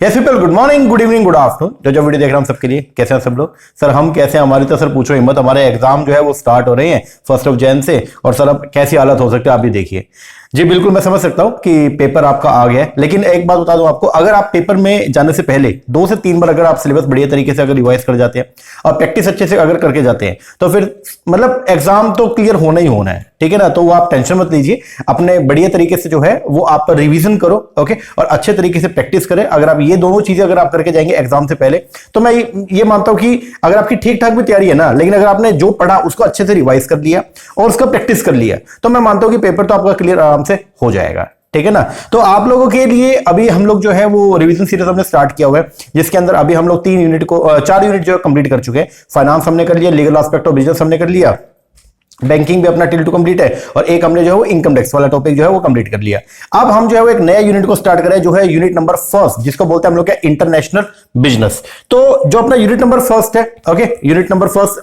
Yes people, good morning, good evening, good afternoon. जो video देख रहे हैं हम सबके लिए कैसे हैं सब लोग। सर हम कैसे हैं? हमारी तो सर पूछो हिम्मत, हमारे एग्जाम जो है वो स्टार्ट हो रहे हैं 1 जनवरी से, और सर अब कैसी हालत हो सकती है आप भी देखिए। जी बिल्कुल, मैं समझ सकता हूं कि पेपर आपका आ गया है, लेकिन एक बात बता दूं आपको, अगर आप पेपर में जाने से पहले 2 से 3 बार अगर आप सिलेबस बढ़िया तरीके से अगर रिवाइज कर जाते हैं और प्रैक्टिस अच्छे से अगर करके जाते हैं तो फिर मतलब एग्जाम तो क्लियर होना ही होना है, ठीक है ना। तो वो आप टेंशन मत लीजिए, अपने बढ़िया तरीके से जो है वो आप रिवीजन करो, ओके, और अच्छे तरीके से प्रैक्टिस करें। अगर आप ये दोनों चीजें अगर आप करके जाएंगे एग्जाम से पहले, तो मैं ये मानता हूं कि अगर आपकी ठीक ठाक भी तैयारी है ना, लेकिन अगर आपने जो पढ़ा उसको अच्छे से रिवाइज कर लिया और उसका प्रैक्टिस कर लिया, तो मैं मानता हूं कि पेपर तो आपका क्लियर आराम से हो जाएगा, ठीक है ना। तो आप लोगों के लिए अभी हम लोग जो है वो रिवीजन सीरीज हमने स्टार्ट किया हुआ है, जिसके अंदर अभी हम लोग 4 यूनिट जो है कंप्लीट कर चुके हैं। फाइनेंस हमने कर लिया, लीगल एस्पेक्ट ऑफ बिजनेस हमने कर लिया, बैंकिंग भी अपना टिल टू कंप्लीट है, और एक हमने जो है वो इनकम टैक्स वाला टॉपिक जो है वो कंप्लीट कर लिया। अब हम जो है वो एक नया यूनिट को स्टार्ट करें, जो है यूनिट नंबर 1, जिसको बोलते हैं हम लोग क्या, इंटरनेशनल बिजनेस। तो जो अपना यूनिट नंबर 1 है, okay, unit number 1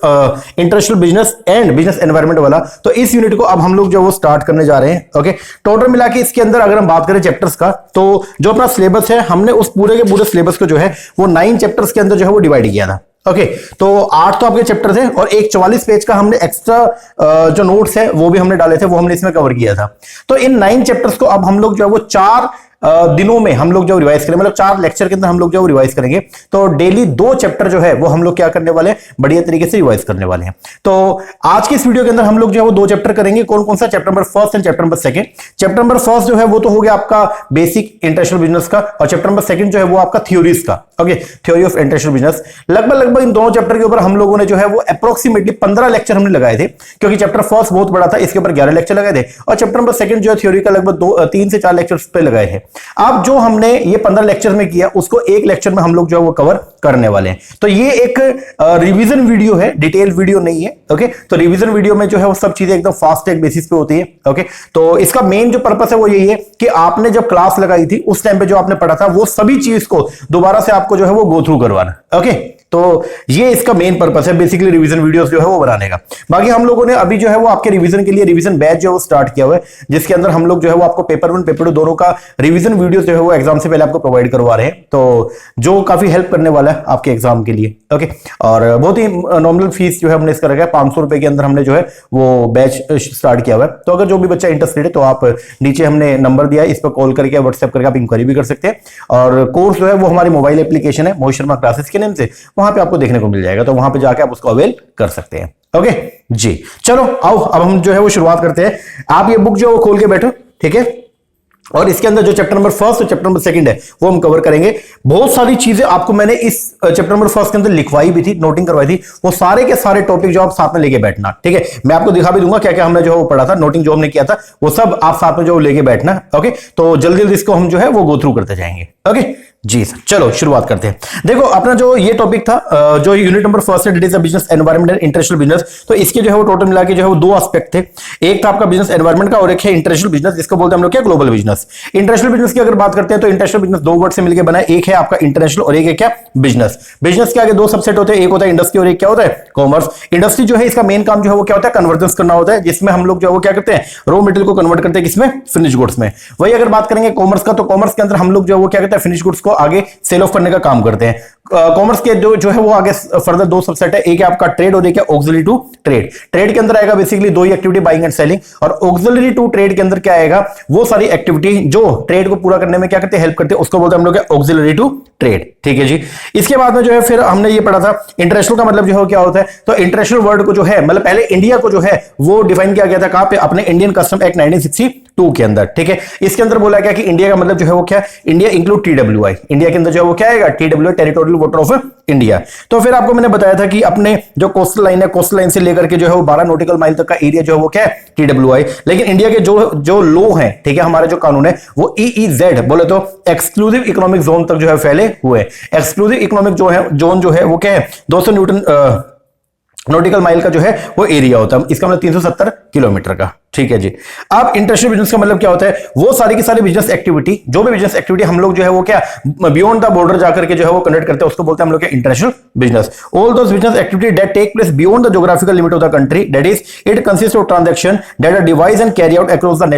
international business and business environment वाला, तो इस यूनिट को अब हम लोग जो वो स्टार्ट करने जा रहे हैं, ओके। टोटल मिला के इसके अंदर अगर हम बात करें चैप्टर्स का, तो जो अपना सिलेबस है हमने उस पूरे के पूरे सिलेबस को जो है वो 9 चैप्टर्स के अंदर जो है वो डिवाइड किया था, ओके। तो 8 तो आपके चैप्टर थे और एक 44 पेज का हमने एक्स्ट्रा जो नोट्स है वो भी हमने डाले थे, वो हमने इसमें कवर किया था। तो इन 9 चैप्टर्स को अब हम लोग जो है वो 4 दिनों में हम लोग जो रिवाइज करें, मतलब 4 लेक्चर के अंदर हम लोग जो रिवाइज करेंगे। तो डेली 2 चैप्टर जो है वो हम लोग क्या करने वाले हैं, बढ़िया तरीके से रिवाइज करने वाले हैं। तो आज के इस वीडियो के अंदर हम लोग जो है वो 2 चैप्टर करेंगे। कौन कौन सा? Chapter number 1 and chapter number 2। Chapter number 1 जो है वो तो हो गया आपका बेसिक इंटरनेशनल बिजनेस का, और चैप्टर नंबर 2 जो है वो आपका थ्योरीज का, okay, theory of international business. लगभग इन दोनों चैप्टर के ऊपर हम लोगों ने जो है वो अप्रोक्सीमेटली 15 लेक्चर हमने लगाए थे, क्योंकि चैप्टर 1 बहुत बड़ा था, इसके ऊपर 11 लेक्चर लगाए थे, और चैप्टर नंबर 2 जो है थ्योरी का लगभग 3 से 4 लेक्चर पे लगाए थे। अब जो हमने ये 15 लेक्चर में किया, उसको एक लेक्चर में हम लोग जो है वो कवर करने वाले हैं। तो ये एक रिवीजन वीडियो है, डिटेल वीडियो नहीं है, ओके। तो रिवीजन वीडियो में जो है वो सब चीजें एकदम फास्ट ट्रैक बेसिस पे होती है, ओके। तो इसका मेन जो पर्पस है वो यही है कि आपने जब क्लास लगाई थी उस टाइम पे जो आपने पढ़ा था वो सभी चीज को दोबारा से आपको जो है वो गो थ्रू करवाना, ओके। तो ये इसका मेन पर्पस है बेसिकली रिवीजन वीडियोस जो है वो बनाने का। बाकी हम लोगों ने अभी जो है वो आपके रिवीजन के लिए रिवीजन बैच जो है वो स्टार्ट किया हुआ है, जिसके अंदर हम लोग जो है वो आपको पेपर 1 पेपर 2 दोनों का रिवीजन वीडियो जो है वो एग्जाम से पहले आपको प्रोवाइड करवा रहे हैं, तो जो काफी हेल्प करने वाला है आपके एग्जाम के लिए, ओके। और बहुत ही नॉमिनल फीस जो है हमने इसका रखा है, 500 रुपए के अंदर हमने जो है वो बैच स्टार्ट किया हुआ है। तो अगर जो भी बच्चा इंटरेस्टेड है तो आप नीचे हमने नंबर दिया है, इस पर कॉल करके व्हाट्सएप करके आप इंक्वायरी भी कर सकते हैं। और कोर्स जो है वो हमारी मोबाइल एप्लीकेशन है मोहित शर्मा क्लासेस के नेम से, वहां पे आपको देखने को मिल जाएगा, तो वहां पे जाके आप उसको अवेल कर सकते हैं, ओके जी। चलो आओ अब हम जो है वो शुरुआत करते हैं। आप ये बुक जो है वो खोल के बैठो, ठीक है, और इसके अंदर जो चैप्टर नंबर 1 और चैप्टर नंबर 2 है वो हम कवर करेंगे। बहुत सारी चीजें आपको मैंने इस चैप्टर नंबर 1 के अंदर लिखवाई भी थी, नोटिंग करवाई थी, वो सारे के सारे टॉपिक जो आप साथ में लेके बैठना, ठीक है। मैं आपको दिखा भी दूंगा क्या क्या हमने जो है वो पढ़ा था, नोटिंग जो हमने किया था वो सब आप साथ में जो लेके बैठना, ओके। तो जल्दी जल्दी इसको हम जो है वो गो थ्रू करते जाएंगे, ओके जी सर। चलो शुरुआत करते हैं। देखो अपना जो ये टॉपिक था, जो यूनिट नंबर 1 है, details of business environment and international business, तो इसके जो है वो टोटल मिला के जो है वो 2 एस्पेक्ट थे। एक था आपका बिजनेस एनवायरनमेंट का, और एक है इंटरनेशनल बिजनेस, जिसको बोलते हैं हम लोग क्या, ग्लोबल बिजनेस। इंटरनेशनल बिजनेस की अगर बात करते हैं तो इंटरनेशनल बिजनेस 2 वर्ड से मिलकर बना है, एक है आपका इंटरनेशनल और एक है क्या, बिजनेस। बिजनेस के आगे 2 सबसेट होते हैं, एक होता है इंडस्ट्री और एक क्या होता है, कॉमर्स। इंडस्ट्री जो है इसका मेन काम जो है वो क्या होता है, कन्वर्जेंस करना होता है, जिसमें हम लोग जो है वो क्या करते हैं, रॉ मटेरियल को कन्वर्ट करते हैं किसमें, फिनिश गुड्स में। वही अगर बात करेंगे कॉमर्स का, तो कॉमर्स के अंदर हम लोग जो है वो क्या करते हैं, फिनिश गुड्स को आगे सेल करने का काम करते हैं। कॉमर्स के जो है वो आगे फर्दर 2 सबसेट है, एक है आपका ट्रेड और एक है ऑक्सिलरी टू ट्रेड। ट्रेड के अंदर आएगा basically 2 he activity, buying and selling, और ऑक्सिलरी टू ट्रेड के अंदर क्या आएगा, वो सारी एक्टिविटी जो ट्रेड को पूरा करने में क्या करते हैं, हेल्प करते हैं, उसको बोलते हैं हम लोग ऑक्सिलरी टू ट्रेड, ठीक है जी। इसके बाद में जो है फिर हमने ये पढ़ा था इंटरनेशनल का मतलब जो है क्या होता है। तो इंटरनेशनल वर्ड को जो है मतलब पहले इंडिया को जो है वो डिफाइन किया गया था कहां पे, अपने इंडियन कस्टम एक्ट 1962 के अंदर, ठीक है। इसके अंदर बोला गया कि इंडिया का मतलब जो है वो क्या, इंडिया इंक्लूड TWI, इंडिया के अंदर जो है वो क्या आएगा, TWI territorial water of India. तो फिर आपको मैंने बताया था कि अपने जो कोस्टल लाइन है, कोस्टल लाइन से लेकर के जो है वो 12 नॉटिकल माइल तक का एरिया जो है वो क्या है, TWI। लेकिन इंडिया के जो लॉ है, ठीक है, हमारे जो कानून है वो EEZ बोले तो एक्सक्लूसिव इकोनॉमिक जोन तक जो है फैले हुए। एक्सक्लूसिव इकोनॉमिक जो है जोन जो है वो क्या है, 200 न्यूटन नॉटिकल माइल का जो है वो एरिया होता है, इसका मतलब 370 किलोमीटर का। ठीक है जी। अब इंटरनेशनल बिजनेस का मतलब क्या होता है? वो सारी की सारी बिजनेस एक्टिविटी, जो भी बिजनेस एक्टिविटी हम लोग जो है वो क्या बियॉन्ड द बॉर्डर जाकर के जो है वो कंडक्ट करते हैं, उसको बोलते हैं हम लोग क्या international business. All those business activity that take place beyond the geographical limit of the country, that is it consist of transaction that are devise and carry out across the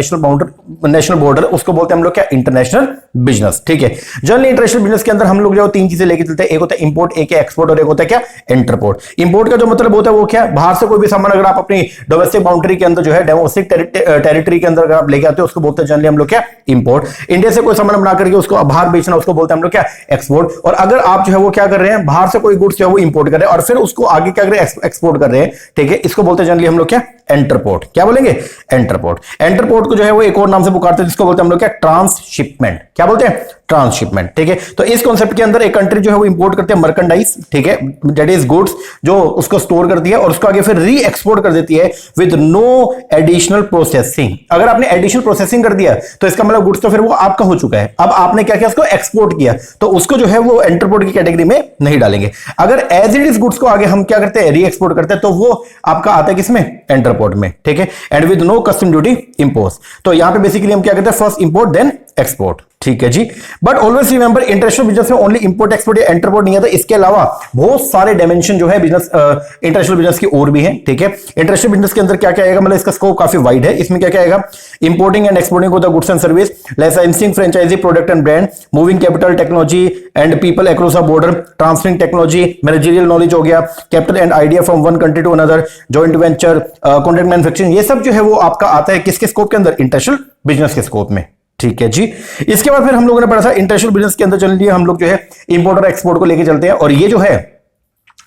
national border, उसको बोलते हैं हम लोग क्या international business. ठीक है। Generally international business के अंदर हम लोग जो तीन चीजें लेके चलते हैं, एक होता है इंपोर्ट, एक है एक्सपोर्ट और एक होता है क्या इंटरपोर्ट। इंपोर्ट का जो मतलब होता है वो क्या, बाहर से कोई भी सामान अगर आप अपनी डोमेस्टिक बाउंड्री के अंदर जो है डोमेस्टिक टेरिटरी के अंदर अगर आप लेके आते हो उसको बोलते हैं जनरली हम लोग क्या इंपोर्ट। इंडिया से कोई सामान बना करके उसको बाहर बेचना उसको बोलते हैं हम लोग क्या एक्सपोर्ट। और अगर आप जो है वो क्या कर रहे हैं, बाहर से कोई गुड्स जो है वो इंपोर्ट कर रहे हैं और फिर उसको आगे क्या कर रहे हैं एक्सपोर्ट कर रहे हैं, ठीक है, इसको बोलते हैं जनरली हम लोग क्या एंटरपोर्ट। क्या बोलेंगे? एंटरपोर्ट। एंटरपोर्ट को जो है वो एक और नाम से पुकारते हैं जिसको बोलते हैं हम लोग क्या ट्रांसशिपमेंट। क्या बोलते हैं? ट्रांसशिपमेंट। ठीक है। तो इस कॉन्सेप्ट के अंदर एक कंट्री जो है वो इंपोर्ट करते हैं मर्केंडाइज, ठीक है, दैट इज गुड्स, जो उसको स्टोर करती है और उसको आगे फिर री एक्सपोर्ट कर देती है विद नो एडिशनल प्रोसेसिंग। अगर आपने एडिशनल प्रोसेसिंग कर दिया तो इसका मतलब गुड्स तो फिर वो आपका हो चुका है, अब आपने क्या किया उसको एक्सपोर्ट किया, तो उसको जो है वो एंटरपोर्ट की कैटेगरी में नहीं डालेंगे। अगर एज इट इज गुड्स को आगे हम क्या करते हैं री एक्सपोर्ट करते हैं तो वो आपका आता है किसमें? एंटरपोर्ट में। ठीक है। And with no custom duty impose. तो यहां पे बेसिकली हम क्या करते हैं फर्स्ट इंपोर्ट देन एक्सपोर्ट। ठीक है जी। But always remember international business में ओनली इंपोर्ट एक्सपोर्ट या एंटरपोर्ट नहीं आता, इसके अलावा बहुत सारे डायमेंशन जो है बिजनेस इंटरनेशनल बिजनेस की और भी है। ठीक है। इंटरनेशनल बिजनेस के अंदर क्या क्या आएगा, मतलब इसका स्कोप काफी वाइड है। इसमें क्या क्या आएगा? Importing and exporting of the goods and service, licensing franchisee product and brand, moving capital technology and people across the border, transferring technology, managerial knowledge हो गया, capital and idea from one country to another, joint venture, contract manufacturing, ये सब जो है वो आपका आता है किसके स्कोप के अंदर? इंटरनेशनल बिजनेस के स्कोप में। ठीक है जी। इसके बाद फिर हम लोगों ने पढ़ा था इंटरनेशनल बिजनेस के अंदर चलिए हम लोग जो है इंपोर्ट और एक्सपोर्ट को लेके चलते हैं, और ये जो है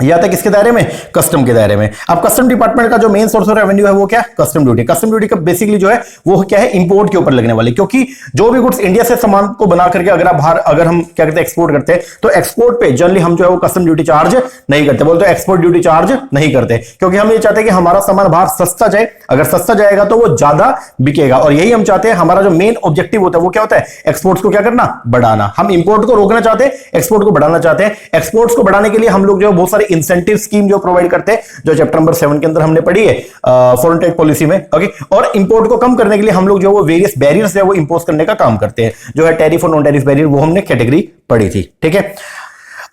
या तक किसके दायरे में? कस्टम के दायरे में। अब कस्टम डिपार्टमेंट का जो मेन सोर्स ऑफ रेवेन्यू है वो क्या? Custom duty. कस्टम ड्यूटी का बेसिकली जो है वो क्या है? इंपोर्ट के ऊपर लगने वाले, क्योंकि जो भी गुड्स इंडिया से सामान को बना करके अगर आप बाहर अगर हम क्या करते हैं एक्सपोर्ट करते हैं तो एक्सपोर्ट पे जनरली हम जो है वो कस्टम ड्यूटी चार्ज नहीं करते, बोलते एक्सपोर्ट ड्यूटी चार्ज नहीं करते, क्योंकि हम ये चाहते हैं कि हमारा सामान बाहर सस्ता जाए। अगर सस्ता जाएगा तो वो ज्यादा बिकेगा, और यही हम चाहते हैं। हमारा जो मेन ऑब्जेक्टिव होता है वो क्या होता है? एक्सपोर्ट्स को क्या करना? बढ़ाना। हम इंपोर्ट को रोकना चाहते हैं, एक्सपोर्ट को बढ़ाना चाहते हैं। एक्सपोर्ट्स को बढ़ाने के लिए हम लोग जो बहुत सारे इंसेंटिव स्कीम जो प्रोवाइड करते हैं, जो चैप्टर नंबर 7 के अंदर हमने पढ़ी है फॉरेन ट्रेड पॉलिसी में। ओके। और इंपोर्ट को कम करने के लिए हम लोग जो वो वेरियस बैरियर्स है वो इंपोज करने का काम करते हैं, जो है टैरिफ और नॉन टैरिफ बैरियर, वो हमने कैटेगरी पढ़ी थी। ठीक है।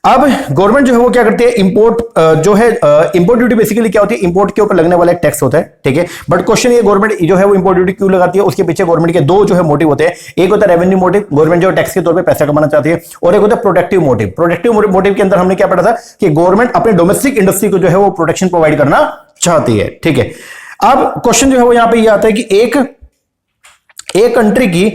अब गवर्नमेंट जो है वो क्या करती है? इंपोर्ट जो है इंपोर्ट ड्यूटी बेसिकली क्या होती है? इंपोर्ट के ऊपर लगने वाला एक टैक्स होता है। ठीक है। बट क्वेश्चन ये गवर्नमेंट जो है वो इंपोर्ट ड्यूटी क्यों लगाती है? उसके पीछे गवर्नमेंट के दो जो है मोटिव होते हैं। एक होता है रेवेन्यू मोटिव, गवर्नमेंट जो टैक्स के तौर पे पैसा कमाना चाहती है, और एक होता है प्रोटेक्टिव मोटिव। प्रोटेक्टिव मोटिव के अंदर हमने क्या पढ़ा था कि गवर्नमेंट अपने डोमेस्टिक इंडस्ट्री को जो है वो प्रोटेक्शन प्रोवाइड करना चाहती है। ठीक है। अब क्वेश्चन जो है वो यहां पर यह आता है कि एक कंट्री की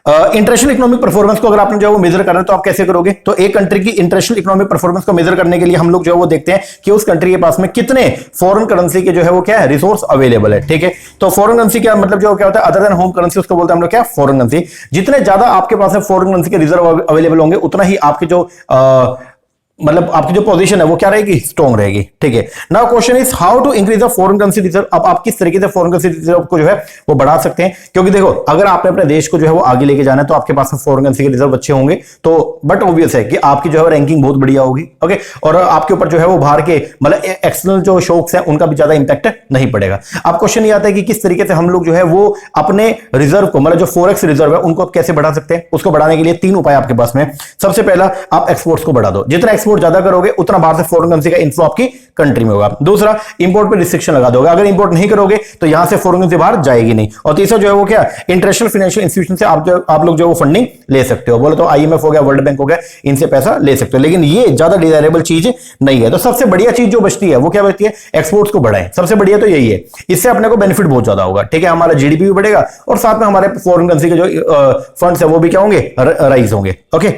इंटरनेशनल इकोनॉमिक परफॉर्मेंस को अगर आपने जो है वो मेजर करना है तो आप कैसे करोगे? तो एक कंट्री की इंटरनेशनल इकोनॉमिक परफॉर्मेंस को मेजर करने के लिए हम लोग जो है वो देखते हैं कि उस कंट्री के पास में कितने फॉरेन करेंसी के जो है वो क्या है रिसोर्स अवेलेबल है। ठीक है। तो फॉरेन करेंसी क्या मतलब जो क्या होता है? अदर देन होम करेंसी, उसको बोलते हैं हम लोग क्या? Foreign currency. जितने ज्यादा आपके पास में फॉरेन करेंसी के रिजर्व अवेलेबल होंगे उतना ही आपके जो मतलब आपकी जो पोजीशन है वो क्या रहेगी? स्ट्रॉन्ग रहेगी। ठीक है। Now question is how to increase the foreign currency reserve. अब आप किस तरीके से फॉरेन करेंसी रिजर्व को जो है वो बढ़ा सकते हैं? क्योंकि देखो अगर आपने अपने देश को जो है वो आगे लेके जाना है तो आपके पास में फॉरेन करेंसी के रिजर्व अच्छे होंगे, तो बट ऑब्वियस है कि आपकी जो है रैंकिंग बहुत बढ़िया होगी। ओके। और आपके ऊपर जो है वो बाहर के मतलब एक्सटर्नल जो शॉक्स हैं उनका भी ज्यादा इंपैक्ट नहीं पड़ेगा। अब क्वेश्चन ये आता है कि किस तरीके से हम लोग जो है वो अपने रिजर्व को मतलब जो फॉरेक्स रिजर्व है उनको कैसे बढ़ा सकते हैं? उसको बढ़ाने के लिए तीन उपाय आपके पास में। सबसे पहला, आप एक्सपोर्ट्स को बढ़ा दो। जितना एक्सपोर्ट ज्यादा करोगे उतना बाहर से फॉरेन करेंसी का इनफ्लो आपकी कंट्री में होगा। दूसरा, इंपोर्ट पे रिस्ट्रिक्शन लगा दोगे। अगर इंपोर्ट नहीं करोगे तो यहां से फॉरेन करेंसी बाहर जाएगी नहीं। और तीसरा जो है वो क्या? इंटरनेशनल फाइनेंशियल इंस्टीट्यूशन से आप लोग जो वो फंडिंग ले सकते हो। बोले तो आईएमएफ हो गया, वर्ल्ड बैंक हो गया, इनसे पैसा ले सकते हो। लेकिन ये ज्यादा डिजायरेबल चीज नहीं है। तो सबसे बढ़िया चीज जो बचती है वो क्या बचती है? एक्सपोर्ट्स को बढ़ाएं। सबसे बढ़िया तो यही है, इससे अपने को बेनिफिट बहुत ज्यादा होगा। ठीक है। हमारा जीडीपी भी बढ़ेगा और साथ में हमारे फॉरेन करेंसी के जो फंड्स है वो भी क्या होंगे? राइज होंगे। ओके।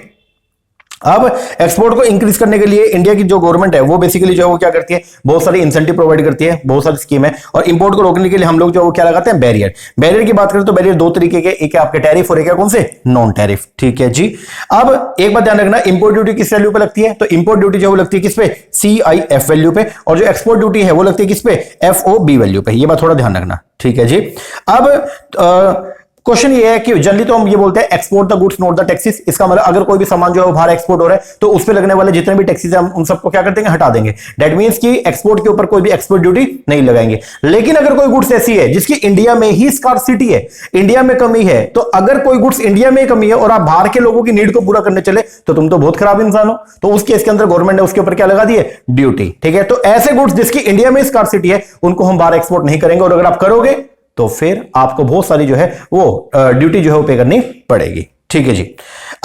अब एक्सपोर्ट को इंक्रीज करने के लिए इंडिया की जो गवर्नमेंट है वो बेसिकली जो है वो क्या करती है? बहुत सारी इंसेंटिव प्रोवाइड करती है, बहुत सारी स्कीम है। और इंपोर्ट को रोकने के लिए हम लोग जो वो क्या लगाते हैं? बैरियर। बैरियर की बात करें तो बैरियर दो तरीके के, एक है आपके टैरिफ और एक है कौन से? Non tariff. ठीक है जी। अब एक बात ध्यान रखना, इंपोर्ट ड्यूटी किस वैल्यू पे लगती है? तो इंपोर्ट ड्यूटी जो वो लगती है किस पे? CIF वैल्यू पे। और जो एक्सपोर्ट ड्यूटी है वो लगती है किस पे? FOB वैल्यू पे। ये बात थोड़ा ध्यान रखना। ठीक है जी। अब क्वेश्चन ये है कि जनरली तो हम ये बोलते हैं export the goods not the taxes. इसका मतलब अगर कोई भी सामान जो है बाहर एक्सपोर्ट हो रहा है तो उस पर लगने वाले जितने भी टैक्सेस हैं हम उन सबको क्या कर देंगे, हटा देंगे। दैट मींस कि एक्सपोर्ट के ऊपर कोई भी एक्सपोर्ट ड्यूटी नहीं लगाएंगे। लेकिन अगर कोई गुड्स ऐसी है जिसकी इंडिया में ही स्कार्सिटी है, इंडिया में कमी है, तो अगर कोई गुड्स इंडिया में कमी है और आप बाहर के लोगों की नीड को पूरा करने चले तो तुम तो बहुत खराब इंसान हो। तो उस केस के अंदर गवर्नमेंट ने उसके ऊपर क्या लगा दी है, ड्यूटी। ठीक है, तो ऐसे गुड्स जिसकी इंडिया में स्कार्सिटी है उनको हम बाहर एक्सपोर्ट नहीं करेंगे, और अगर आप करोगे तो फिर आपको बहुत सारी जो है वो ड्यूटी जो है वो पे करनी पड़ेगी। ठीक है जी।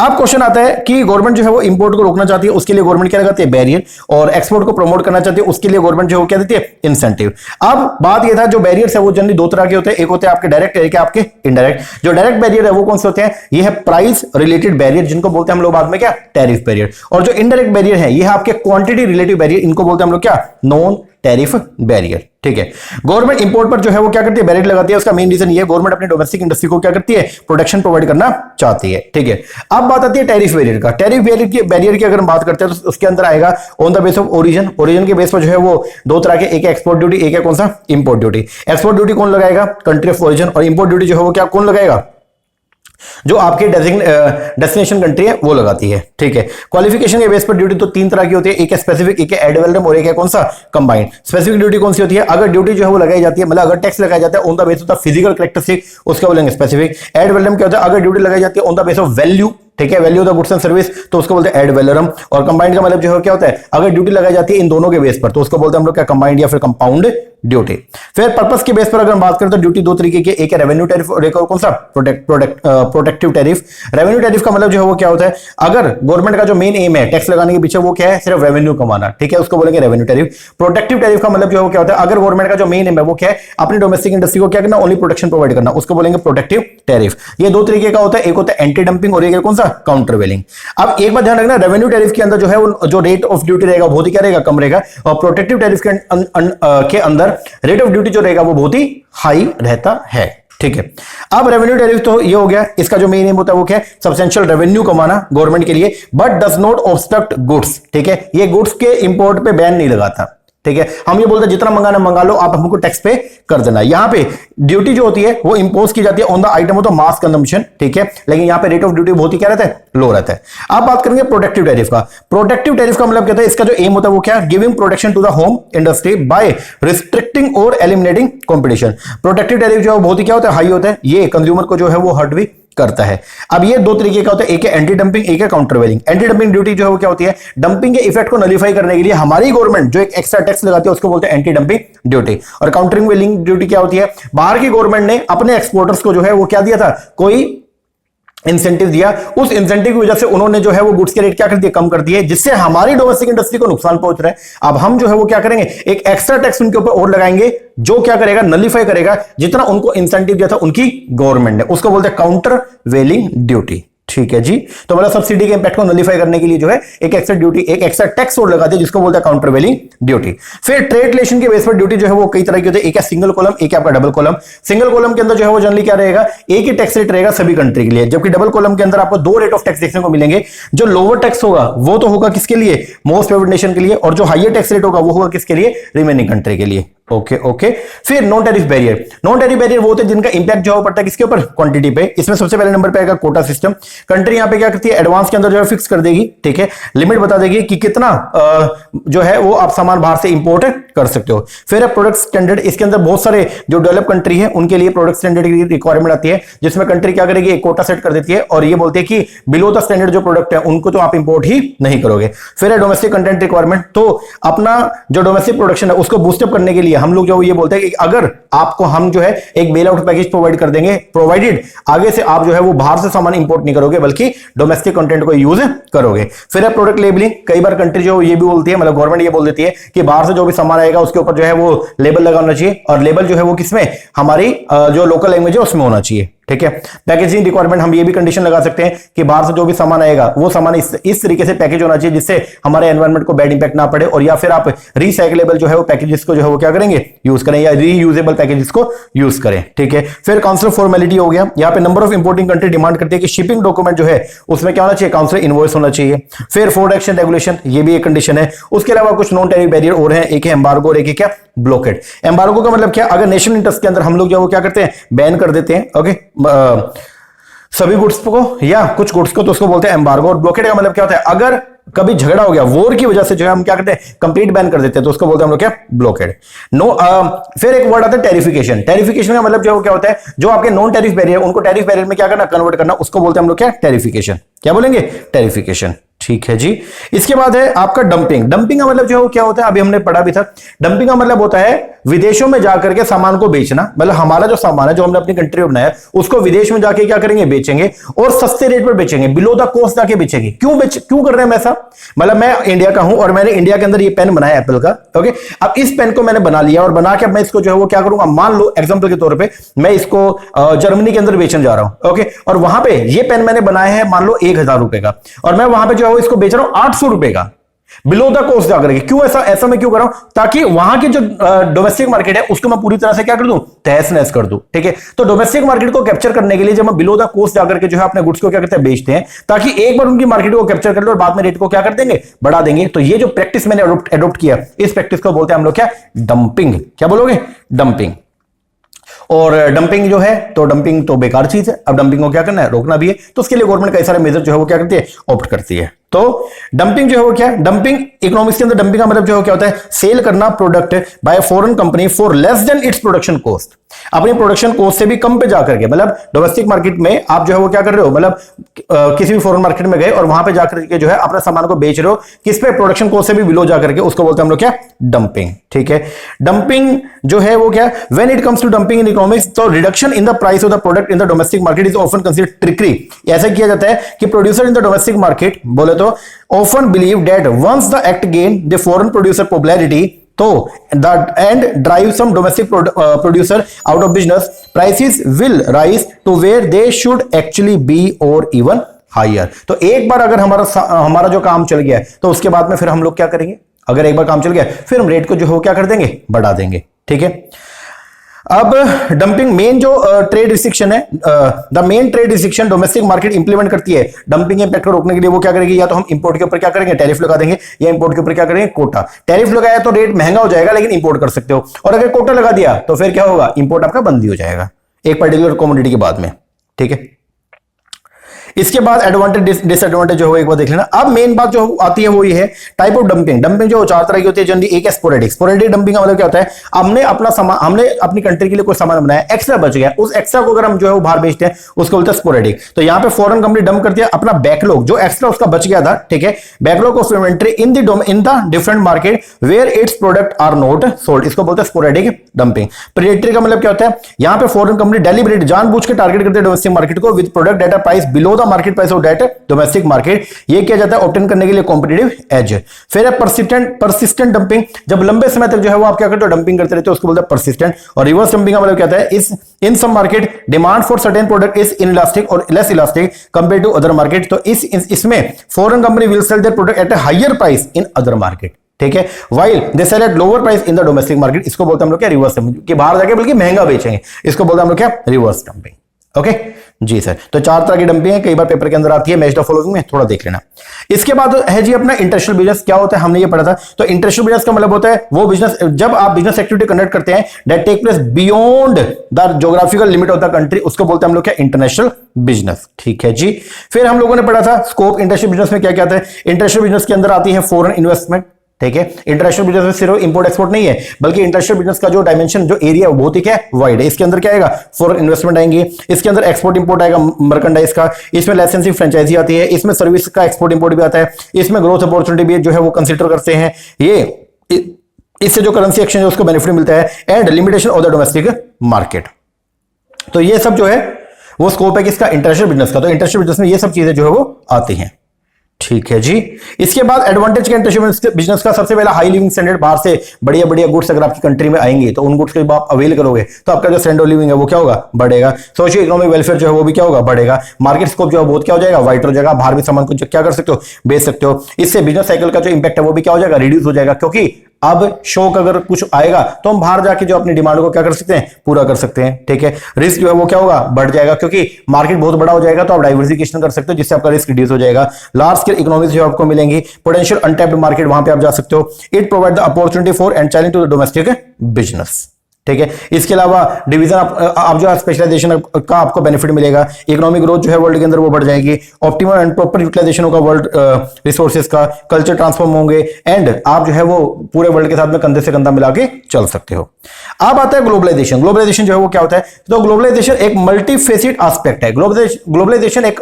अब क्वेश्चन आता है कि गवर्नमेंट जो है वो इंपोर्ट को रोकना चाहती है, उसके लिए गवर्नमेंट क्या लगाती है, बैरियर, और एक्सपोर्ट को प्रमोट करना चाहती है, उसके लिए गवर्नमेंट जो है वो क्या देती है, इंसेंटिव। अब बात ये था जो बैरियर्स है वो जनरली दो तरह के होते हैं, एक होते हैं आपके डायरेक्ट, एक है आपके इनडायरेक्ट। जो डायरेक्ट बैरियर है वो कौन से होते हैं, ये है प्राइस रिलेटेड बैरियर, जिनको बोलते हैं हम लोग बाद में क्या, टैरिफ बैरियर। और जो इनडायरेक्ट बैरियर है ये है आपके क्वांटिटी रिलेटिव बैरियर, इनको बोलते हैं हम लोग क्या, नॉन टैरिफ बैरियर। ठीक है, गवर्नमेंट इंपोर्ट पर जो है वो क्या करती है, बैरियर लगाती है। उसका मेन रीजन ये है, गवर्नमेंट अपनी डोमेस्टिक इंडस्ट्री को क्या करती है, प्रोटेक्शन प्रोवाइड करना चाहती है। ठीक है, अब बात आती है टैरिफ बैरियर का। टैरिफ बैरियर की अगर हम बात करते हैं तो उसके अंदर आएगा on the base of origin. Origin के बेस पर जो है वो दो तरह के, एक है एक्सपोर्ट ड्यूटी, एक है कौन सा, इंपोर्ट ड्यूटी। एक्सपोर्ट ड्यूटी कौन लगाएगा, कंट्री ऑफ ओरिजिन, और इंपोर्ट ड्यूटी जो है वो क्या कौन लगाएगा, जो आपके डेस्टिनेशन कंट्री है वो लगाती है। ठीक है, क्वालिफिकेशन के बेस पर ड्यूटी तो तीन तरह की होती है, एक है स्पेसिफिक, एक है एड वैलोरम, और एक है कौन सा, कंबाइंड। स्पेसिफिक ड्यूटी कौन सी होती है, अगर ड्यूटी जो है वो लगाई जाती है, मतलब अगर टैक्स लगाया जाता है on the base of physical characteristic, उसका बोलेंगे स्पेसिफिक। एड वैलोरम क्या होता है, अगर ड्यूटी लगाई जाती है on the base of value, ठीक है, value of the goods and service, तो उसको बोलते हैं एड वैलोरम। और कंबाइंड का मतलब जो है क्या होता है, अगर ड्यूटी लगाई जाती है इन दोनों के बेस पर तो उसको बोलते हैं हम लोग क्या, कंबाइंड या फिर कंपाउंड ड्यूटी। फिर पर्पस के बेस पर अगर हम बात करें तो ड्यूटी दो तरीके की, एक है रेवेन्यू टैरिफ और एक और कौन सा, प्रोटेक्टिव टैरिफ। रेवेन्यू टैरिफ का मतलब जो है वो क्या होता है, अगर गवर्नमेंट का जो मेन एम है टैक्स लगाने के पीछे वो क्या है, सिर्फ रेवेन्यू कमाना। ठीक है, उसको बोलेंगे रेवेन्यू टैरिफ। प्रोटेक्टिव टैरिफ का मतलब जो है वो क्या होता है, अगर गवर्नमेंट का जो मेन एम है वो क्या है, अपनी डोमेस्टिक इंडस्ट्री को क्या करना, ओनली प्रोटेक्शन प्रोवाइड करना, उसको बोलेंगे प्रोटेक्टिव टैरिफ। ये दो तरीके का होता है, एक होता है एंटी डंपिंग और एक है कौन सा, काउंटर वेलिंग। अब एक बात ध्यान रखना, रेवेन्यू टैरिफ के अंदर जो है जो रेट ऑफ ड्यूटी रहेगा बहुत ही क्या रहेगा, कम रहेगा, और प्रोटेक्टिव टैरिफ के अंदर रेट ऑफ ड्यूटी जो रहेगा वो बहुत ही हाई रहता है। ठीक है, अब रेवेन्यू टैरिफ तो ये हो गया, इसका जो मेन एम होता है वो क्या है, सब्सटेंशियल रेवेन्यू कमाना गवर्नमेंट के लिए, but does not obstruct goods. ठीक है, ये गुड्स के इंपोर्ट पे बैन नहीं लगाता। ठीक है, हम ये बोलते हैं जितना मंगाना मंगा लो, आप हमको टैक्स पे कर देना। यहां पे ड्यूटी जो होती है वो इंपोज की जाती है on the item of the mass consumption. ठीक है, लेकिन यहां पे रेट ऑफ ड्यूटी बहुत ही क्या रहता है, लो रहता है। अब बात करेंगे प्रोटेक्टिव टैरिफ का। प्रोटेक्टिव टैरिफ का मतलब कहता है, इसका जो एम होता है वो क्या, giving protection to the home industry by restricting और एलिमिनेटिंग कॉम्पिटिशन। प्रोटेक्टिव टैरिफ जो है बहुत ही क्या होता है, हाई होता है, ये कंज्यूमर को जो है वो हर्ट भी करता है। अब ये दो तरीके का होता है, एक है एंटी डंपिंग, एक है काउंटर वेलिंग। एंटी डंपिंग ड्यूटी जो है वो क्या होती है, डंपिंग के इफेक्ट को नलीफाई करने के लिए हमारी गवर्नमेंट जो एक एक्स्ट्रा टैक्स लगाती है उसको बोलते हैं एंटी डंपिंग ड्यूटी। और काउंटरिंग वेलिंग ड्यूटी क्या होती है, बाहर की गवर्नमेंट ने अपने एक्सपोर्टर्स को जो है वो क्या दिया था, कोई इंसेंटिव दिया, उस इंसेंटिव की वजह से उन्होंने जो है वो गुड्स के रेट क्या कर दिए, कम कर दिए, जिससे हमारी डोमेस्टिक इंडस्ट्री को नुकसान पहुंच रहा है। अब हम जो है वो क्या करेंगे, एक एक्स्ट्रा टैक्स उनके ऊपर और लगाएंगे, जो क्या करेगा, नलीफाई करेगा जितना उनको इंसेंटिव दिया था उनकी गवर्नमेंट ने, उसको बोलते हैं काउंटर वेलिंग ड्यूटी। ठीक है जी, तो मतलब सब्सिडी के इंपैक्ट को नलीफाई करने के लिए जो है एक एक्स्ट्रा ड्यूटी, एक एक्स्ट्रा टैक्स और लगा दिया, जिसको बोलते हैं काउंटर वेलिंग ड्यूटी। फिर ट्रेड रिलेशन के बेस पर ड्यूटी जो है वो कई तरह की होती है, एक है सिंगल कॉलम, एक है आपका डबल कॉलम। सिंगल कॉलम के अंदर जो है वो जनरली क्या रहेगा, एक ही टैक्स रेट रहेगा सभी कंट्री के लिए, जबकि डबल कॉलम के अंदर आपको दो रेट ऑफ टैक्स देखने को मिलेंगे। जो लोअर टैक्स होगा वो तो होगा किसके लिए, मोस्ट फेवर्ड नेशन के लिए, और जो हाईयर टैक्स रेट होगा वो होगा किसके लिए, रिमेनिंग कंट्री के लिए। Okay okay. फिर non tariff barrier. Non tariff barrier वो होते हैं जिनका इंपैक्ट जो पड़ता है किसके ऊपर, क्वांटिटी पे। इसमें सबसे पहले नंबर पे आएगा कोटा सिस्टम। कंट्री यहां पे क्या करती है, एडवांस के अंदर जो है फिक्स कर देगी। ठीक है, लिमिट बता देगी कि कितना जो है वो आप सामान बाहर से इंपोर्ट कर सकते हो। फिर है प्रोडक्ट स्टैंडर्ड। इसके अंदर बहुत सारे जो डेवलप कंट्री है उनके लिए प्रोडक्ट स्टैंडर्ड की रिक्वायरमेंट आती है, जिसमें कंट्री क्या करेगी, एक कोटा सेट कर देती है और ये बोलती है कि बिलो द स्टैंडर्ड जो प्रोडक्ट है उनको तो आप इंपोर्ट ही नहीं करोगे। फिर है डोमेस्टिक कंटेंट रिक्वायरमेंट। तो अपना जो डोमेस्टिक प्रोडक्शन है उसको बूस्टअप करने के लिए हम लोग जो ये बोलते हैं कि अगर आपको हम जो है एक बेल आउट पैकेज प्रोवाइड कर देंगे, प्रोवाइडेड आगे से आप जो है वो बाहर से सामान इंपोर्ट नहीं करोगे बल्कि डोमेस्टिक कंटेंट को यूज करोगे। फिर है प्रोडक्ट लेबलिंग। कई बार कंट्री जो ये भी बोलती है, मतलब गवर्नमेंट ये बोल देती है कि बाहर से जो भी सामान आएगा उसके ऊपर जो है वो लेबल लगाना चाहिए, और लेबल जो है वो किसमें, हमारी जो लोकल लैंग्वेज है उसमें होना चाहिए। ठीक है, पैकेजिंग रिक्वायरमेंट हम ये भी कंडीशन लगा सकते हैं कि बाहर से जो भी सामान आएगा वो सामान इस तरीके से पैकेज होना चाहिए जिससे हमारे एनवायरनमेंट को बैड इंपैक्ट ना पड़े, और या फिर आप रिसाइकलेबल जो है वो पैकेजेस को जो है वो क्या करेंगे, यूज करें, या रीयूजेबल पैकेजेस को यूज करें। ठीक है, फिर काउंसिल फॉर्मेलिटी हो गया। यहाँ पे number of importing country demand करती है कि शिपिंग डॉक्यूमेंट जो है उसमें क्या होना चाहिए, काउंसिल इनवॉइस होना चाहिए। फिर फूड एक्शन रेगुलेशन, ये भी एक कंडीशन है। उसके अलावा कुछ नॉन टैरिफ बैरियर और है, एक है एम्बार्गो और एक है क्या, ब्लॉकेड। एम्बार्गो का मतलब क्या, अगर नेशनल इंटरेस्ट के अंदर हम लोग जो वो क्या करते हैं, बैन कर देते हैं। ओके, सभी गुड्स को या कुछ गुड्स को, तो उसको बोलते हैं एम्बार्गो। और ब्लॉकेड का मतलब क्या होता है, अगर कभी झगड़ा हो गया वॉर की वजह से जो है हम क्या करते हैं, कंप्लीट बैन कर देते हैं, तो उसको बोलते हैं हम लोग क्या, ब्लॉकेड। फिर एक वर्ड आता है टेरिफिकेशन। टेरिफिकेशन का मतलब जो क्या होता है, जो आपके नॉन टेरिफ बैरियर उनको टेरिफ बैरियर में क्या करना, कन्वर्ट करना, उसको बोलते हैं हम लोग क्या, टेरिफिकेशन। क्या बोलेंगे, टेरिफिकेशन। ठीक है जी। इसके बाद है आपका डंपिंग। डंपिंग का मतलब जो क्या होता है, अभी हमने पढ़ा भी था। डंपिंग का मतलब होता है विदेशों में जाकर के सामान को बेचना, मतलब हमारा जो सामान है जो हमने अपनी कंट्री में बनाया उसको विदेश में जाके क्या करेंगे, बेचेंगे, और सस्ते रेट पर बेचेंगे, बिलो द कॉस्ट जाके बेचेंगे। क्यों कर रहे हैं ऐसा, मतलब मैं इंडिया का हूं और मैंने इंडिया के अंदर ये पेन बनाया एप्पल का, ओके। अब इस पेन को मैंने बना लिया और बना के मैं इसको जो है वो क्या करूंगा, मान लो एग्जांपल के तौर पे मैं इसको जर्मनी के अंदर बेचने जा रहा हूं, ओके। और वहां पे ये पेन मैंने बनाया है मान लो 1000 रुपए का, और मैं वहां पे जो है वो इसको बेच रहा हूं 800 रुपए का, बिलो द कॉस्ट जाकर के। क्यों ऐसा मैं क्यों कर रहा हूं, ताकि वहां की जो डोमेस्टिक मार्केट है उसको मैं पूरी तरह से क्या कर दूं, तहस नहस कर दूं। ठीक है, तो डोमेस्टिक मार्केट को कैप्चर करने के लिए जब मैं बिलो द कॉस्ट जाकर के जो है अपने गुड्स को क्या करते हैं, बेचते हैं, ताकि एक बार उनकी मार्केट को कैप्चर कर लो और बाद में रेट को क्या कर देंगे, बढ़ा देंगे। तो ये जो प्रैक्टिस मैंने एडॉप्ट किया, इस प्रैक्टिस को बोलते हैं हम लोग क्या, डंपिंग। क्या बोलोगे, डंपिंग। और डंपिंग जो है, तो डंपिंग तो बेकार चीज है। अब डंपिंग को क्या करना है, रोकना भी है, तो उसके लिए गवर्नमेंट कई सारे मेजर जो है वो क्या करती है, ऑप्ट करती है। तो डंपिंग जो है वो क्या है, डंपिंग इकोनॉमिक्स के अंदर डंपिंग का मतलब जो है क्या होता है, सेल करना product bye foreign company for less than its production cost, अपनी प्रोडक्शन कॉस्ट से भी कम पे जाकर के, मतलब डोमेस्टिक मार्केट में आप जो है वो क्या कर रहे हो, मतलब किसी भी फॉरेन मार्केट में गए और वहां पे जाकर के जो है अपना सामान को बेच रहे हो, किस पे, प्रोडक्शन कॉस्ट से भी बिलो जाकर के, उसको बोलते हैं हम लोग क्या, डंपिंग। ठीक है, डंपिंग जो है वो क्या, when it comes to dumping in economics, तो reduction in the price of the product in the domestic market is often considered trickery. ऐसा किया जाता है कि producer in the domestic market बोले तो often believe that once the act gain the foreign producer popularity, so that and drive some domestic producer out of business, prices will rise to where they should actually be or even higher। तो एक बार अगर हमारा जो काम चल गया है, तो उसके बाद में फिर हम लोग क्या करेंगे, अगर एक बार काम चल गया फिर हम रेट को जो हो क्या कर देंगे, बढ़ा देंगे। ठीक है, अब डंपिंग मेन जो ट्रेड रिस्ट्रिक्शन है, the main trade restriction domestic market implement करती है डंपिंग इंपैक्ट को रोकने के लिए, वो क्या करेगी, या तो हम इंपोर्ट के ऊपर क्या करेंगे, टैरिफ लगा देंगे, या इंपोर्ट के ऊपर क्या करेंगे, कोटा। टैरिफ लगाया तो रेट महंगा हो जाएगा लेकिन इंपोर्ट कर सकते हो, और अगर कोटा लगा दिया तो फिर क्या होगा, इंपोर्ट आपका बंद ही हो जाएगा एक पर्टिकुलर कमोडिटी के बाद में। ठीक है, इसके बाद एडवांटेज डिसएडवांटेज जो है एक बार देख लेना। अब मेन बात जो आती है वो ये है टाइप ऑफ डंपिंग। डंपिंग जो चार तरह की होती है जनरली। एक है स्पोरेडिक। स्पोरेडिक डंपिंग का मतलब क्या होता है, हमने अपनी कंट्री के लिए कोई सामान बनाया, एक्स्ट्रा बच गया, उस एक्स्ट्रा को अगर हम जो है वो बाहर बेचते हैं उसको बोलते हैं स्पोरेडिक। तो यहाँ पे फॉरेन कंपनी डंप करती है अपना बैकलॉग, जो एक्स्ट्रा उसका बच गया था, ठीक है, backlog of inventory in the different market where its product are not sold, इसको बोलते हैं स्पोरेडिक डंपिंग। प्रेडेटरी का मतलब क्या होता है, यहाँ पे फॉरेन कंपनी डेलिबरेट जानबूझ के टारगेट करते हैं डोमेस्टिक मार्केट को with product data price below the market price of that domestic market. ये किया जाता है ऑब्टेन करने के लिए कॉम्पिटिटिव एज। फिर है परसिस्टेंट डंपिंग, जब लंबे समय तक जो है वो आप क्या करते हो, डंपिंग करते रहते हो, उसको बोलते हैं परसिस्टेंट। और रिवर्स डंपिंग का मतलब क्या होता है, इस in some market demand for certain product is inelastic और less elastic compare to other market. तो इसमें foreign company will sell their product at a higher price in other market. ठीक है, while they sell at lower price in the domestic market, इसको बोलते हैं हम लोग क्या, रिवर्स डंपिंग, कि बाहर जाके बल्कि महंगा बेचेंगे, इसको बोलते हैं हम लोग क्या, रिवर्स डंपिंग। ओके जी सर, तो चार तरह की डंपिंग है, कई बार पेपर के अंदर आती है, मैच द फॉलोइंग में थोड़ा देख लेना। इसके बाद है जी अपना इंटरनेशनल बिजनेस। क्या होता है, हमने ये पढ़ा था। तो इंटरनेशनल बिजनेस का मतलब होता है वो बिजनेस, जब आप बिजनेस एक्टिविटी कंडक्ट करते हैं that take place beyond the geographical limit of the country, उसको बोलते हैं हम लोग क्या, इंटरनेशनल बिजनेस। ठीक है जी। फिर हम लोगों ने पढ़ा था स्कोप इंटरनेशनल बिजनेस में क्या क्या आता है। इंटरनेशनल बिजनेस के अंदर आती है फॉरेन इन्वेस्टमेंट। ठीक है, इंटरनेशनल बिजनेस में सिर्फ इंपोर्ट एक्सपोर्ट नहीं है, बल्कि इंटरनेशनल बिजनेस का जो डायमेंशन, जो एरिया है, बहुत ही क्या है, वाइड है। इसके अंदर क्या आएगा, फॉरेन इन्वेस्टमेंट आएंगे, इसके अंदर एक्सपोर्ट इंपोर्ट आएगा, मर्केंडाइज का, इसमें लाइसेंसिंग फ्रेंचाइजी आती है, इसमें सर्विस का एक्सपोर्ट इंपोर्ट भी आता है, इसमें ग्रोथ अपॉर्चुनिटी भी जो है वो कंसिडर करते हैं। ये इससे जो करेंसी एक्सचेंज है उसको बेनिफिट मिलता है, and limitation of the domestic market. तो ये सब जो है वो स्कोप है किसका, इंटरनेशनल बिजनेस का। तो इंटरनेशनल बिजनेस में ये सब चीजें जो है वो आती हैं। ठीक है जी। इसके बाद एडवांटेज के इंटरनेशनल बिजनेस का, सबसे पहला हाई लिविंग स्टैंडर्ड। बाहर से बढ़िया बढ़िया गुड्स अगर आपकी कंट्री में आएंगे तो उन गुड्स को आप अवेल करोगे तो आपका जो स्टैंडर्ड ऑफ लिविंग है वो क्या होगा, बढ़ेगा। सोशियो इकोनॉमिक वेलफेयर जो है वो भी क्या होगा, बढ़ेगा। मार्केट स्कोप जो है बहुत क्या हो जाएगा, वाइड हो जाएगा, बाहर भी सामान को क्या कर सकते हो, बेच सकते हो। इससे बिजनेस साइकिल का जो इंपैक्ट है वो भी क्या हो जाएगा, रिड्यूस हो जाएगा, क्योंकि अब शौक अगर कुछ आएगा तो हम बाहर जाके जो अपनी डिमांड को क्या कर सकते हैं, पूरा कर सकते हैं। ठीक है, रिस्क जो है वो क्या होगा, बढ़ जाएगा, क्योंकि मार्केट बहुत बड़ा हो जाएगा तो आप डाइवर्सिफिकेशन कर सकते हो, जिससे आपका रिस्क रिड्यूस हो जाएगा। लार्ज स्केल इकोनॉमिक्स जो आपको मिलेंगी, पोटेंशियल अनटैप्ड मार्केट, वहां पे आप जा सकते हो। It provide the opportunity for and challenge to the domestic business. ठीक है। इसके अलावा डिवीजन आप जो स्पेशलाइजेशन का आपको बेनिफिट मिलेगा, इकोनॉमिक ग्रोथ जो है वर्ल्ड के अंदर वो बढ़ जाएगी, ऑप्टिमल एंड प्रॉपर यूटिलाइजेशन होगा वर्ल्ड रिसोर्सेज का, कल्चर ट्रांसफॉर्म होंगे एंड आप जो है वो पूरे वर्ल्ड के साथ में कंधे से कंधा मिला के चल सकते हो। अब आता है ग्लोबलाइजेशन। ग्लोबलाइजेशन जो है वो क्या होता है? तो ग्लोबलाइजेशन एक मल्टीफेसिड एस्पेक्ट है। ग्लोबलाइजेशन एक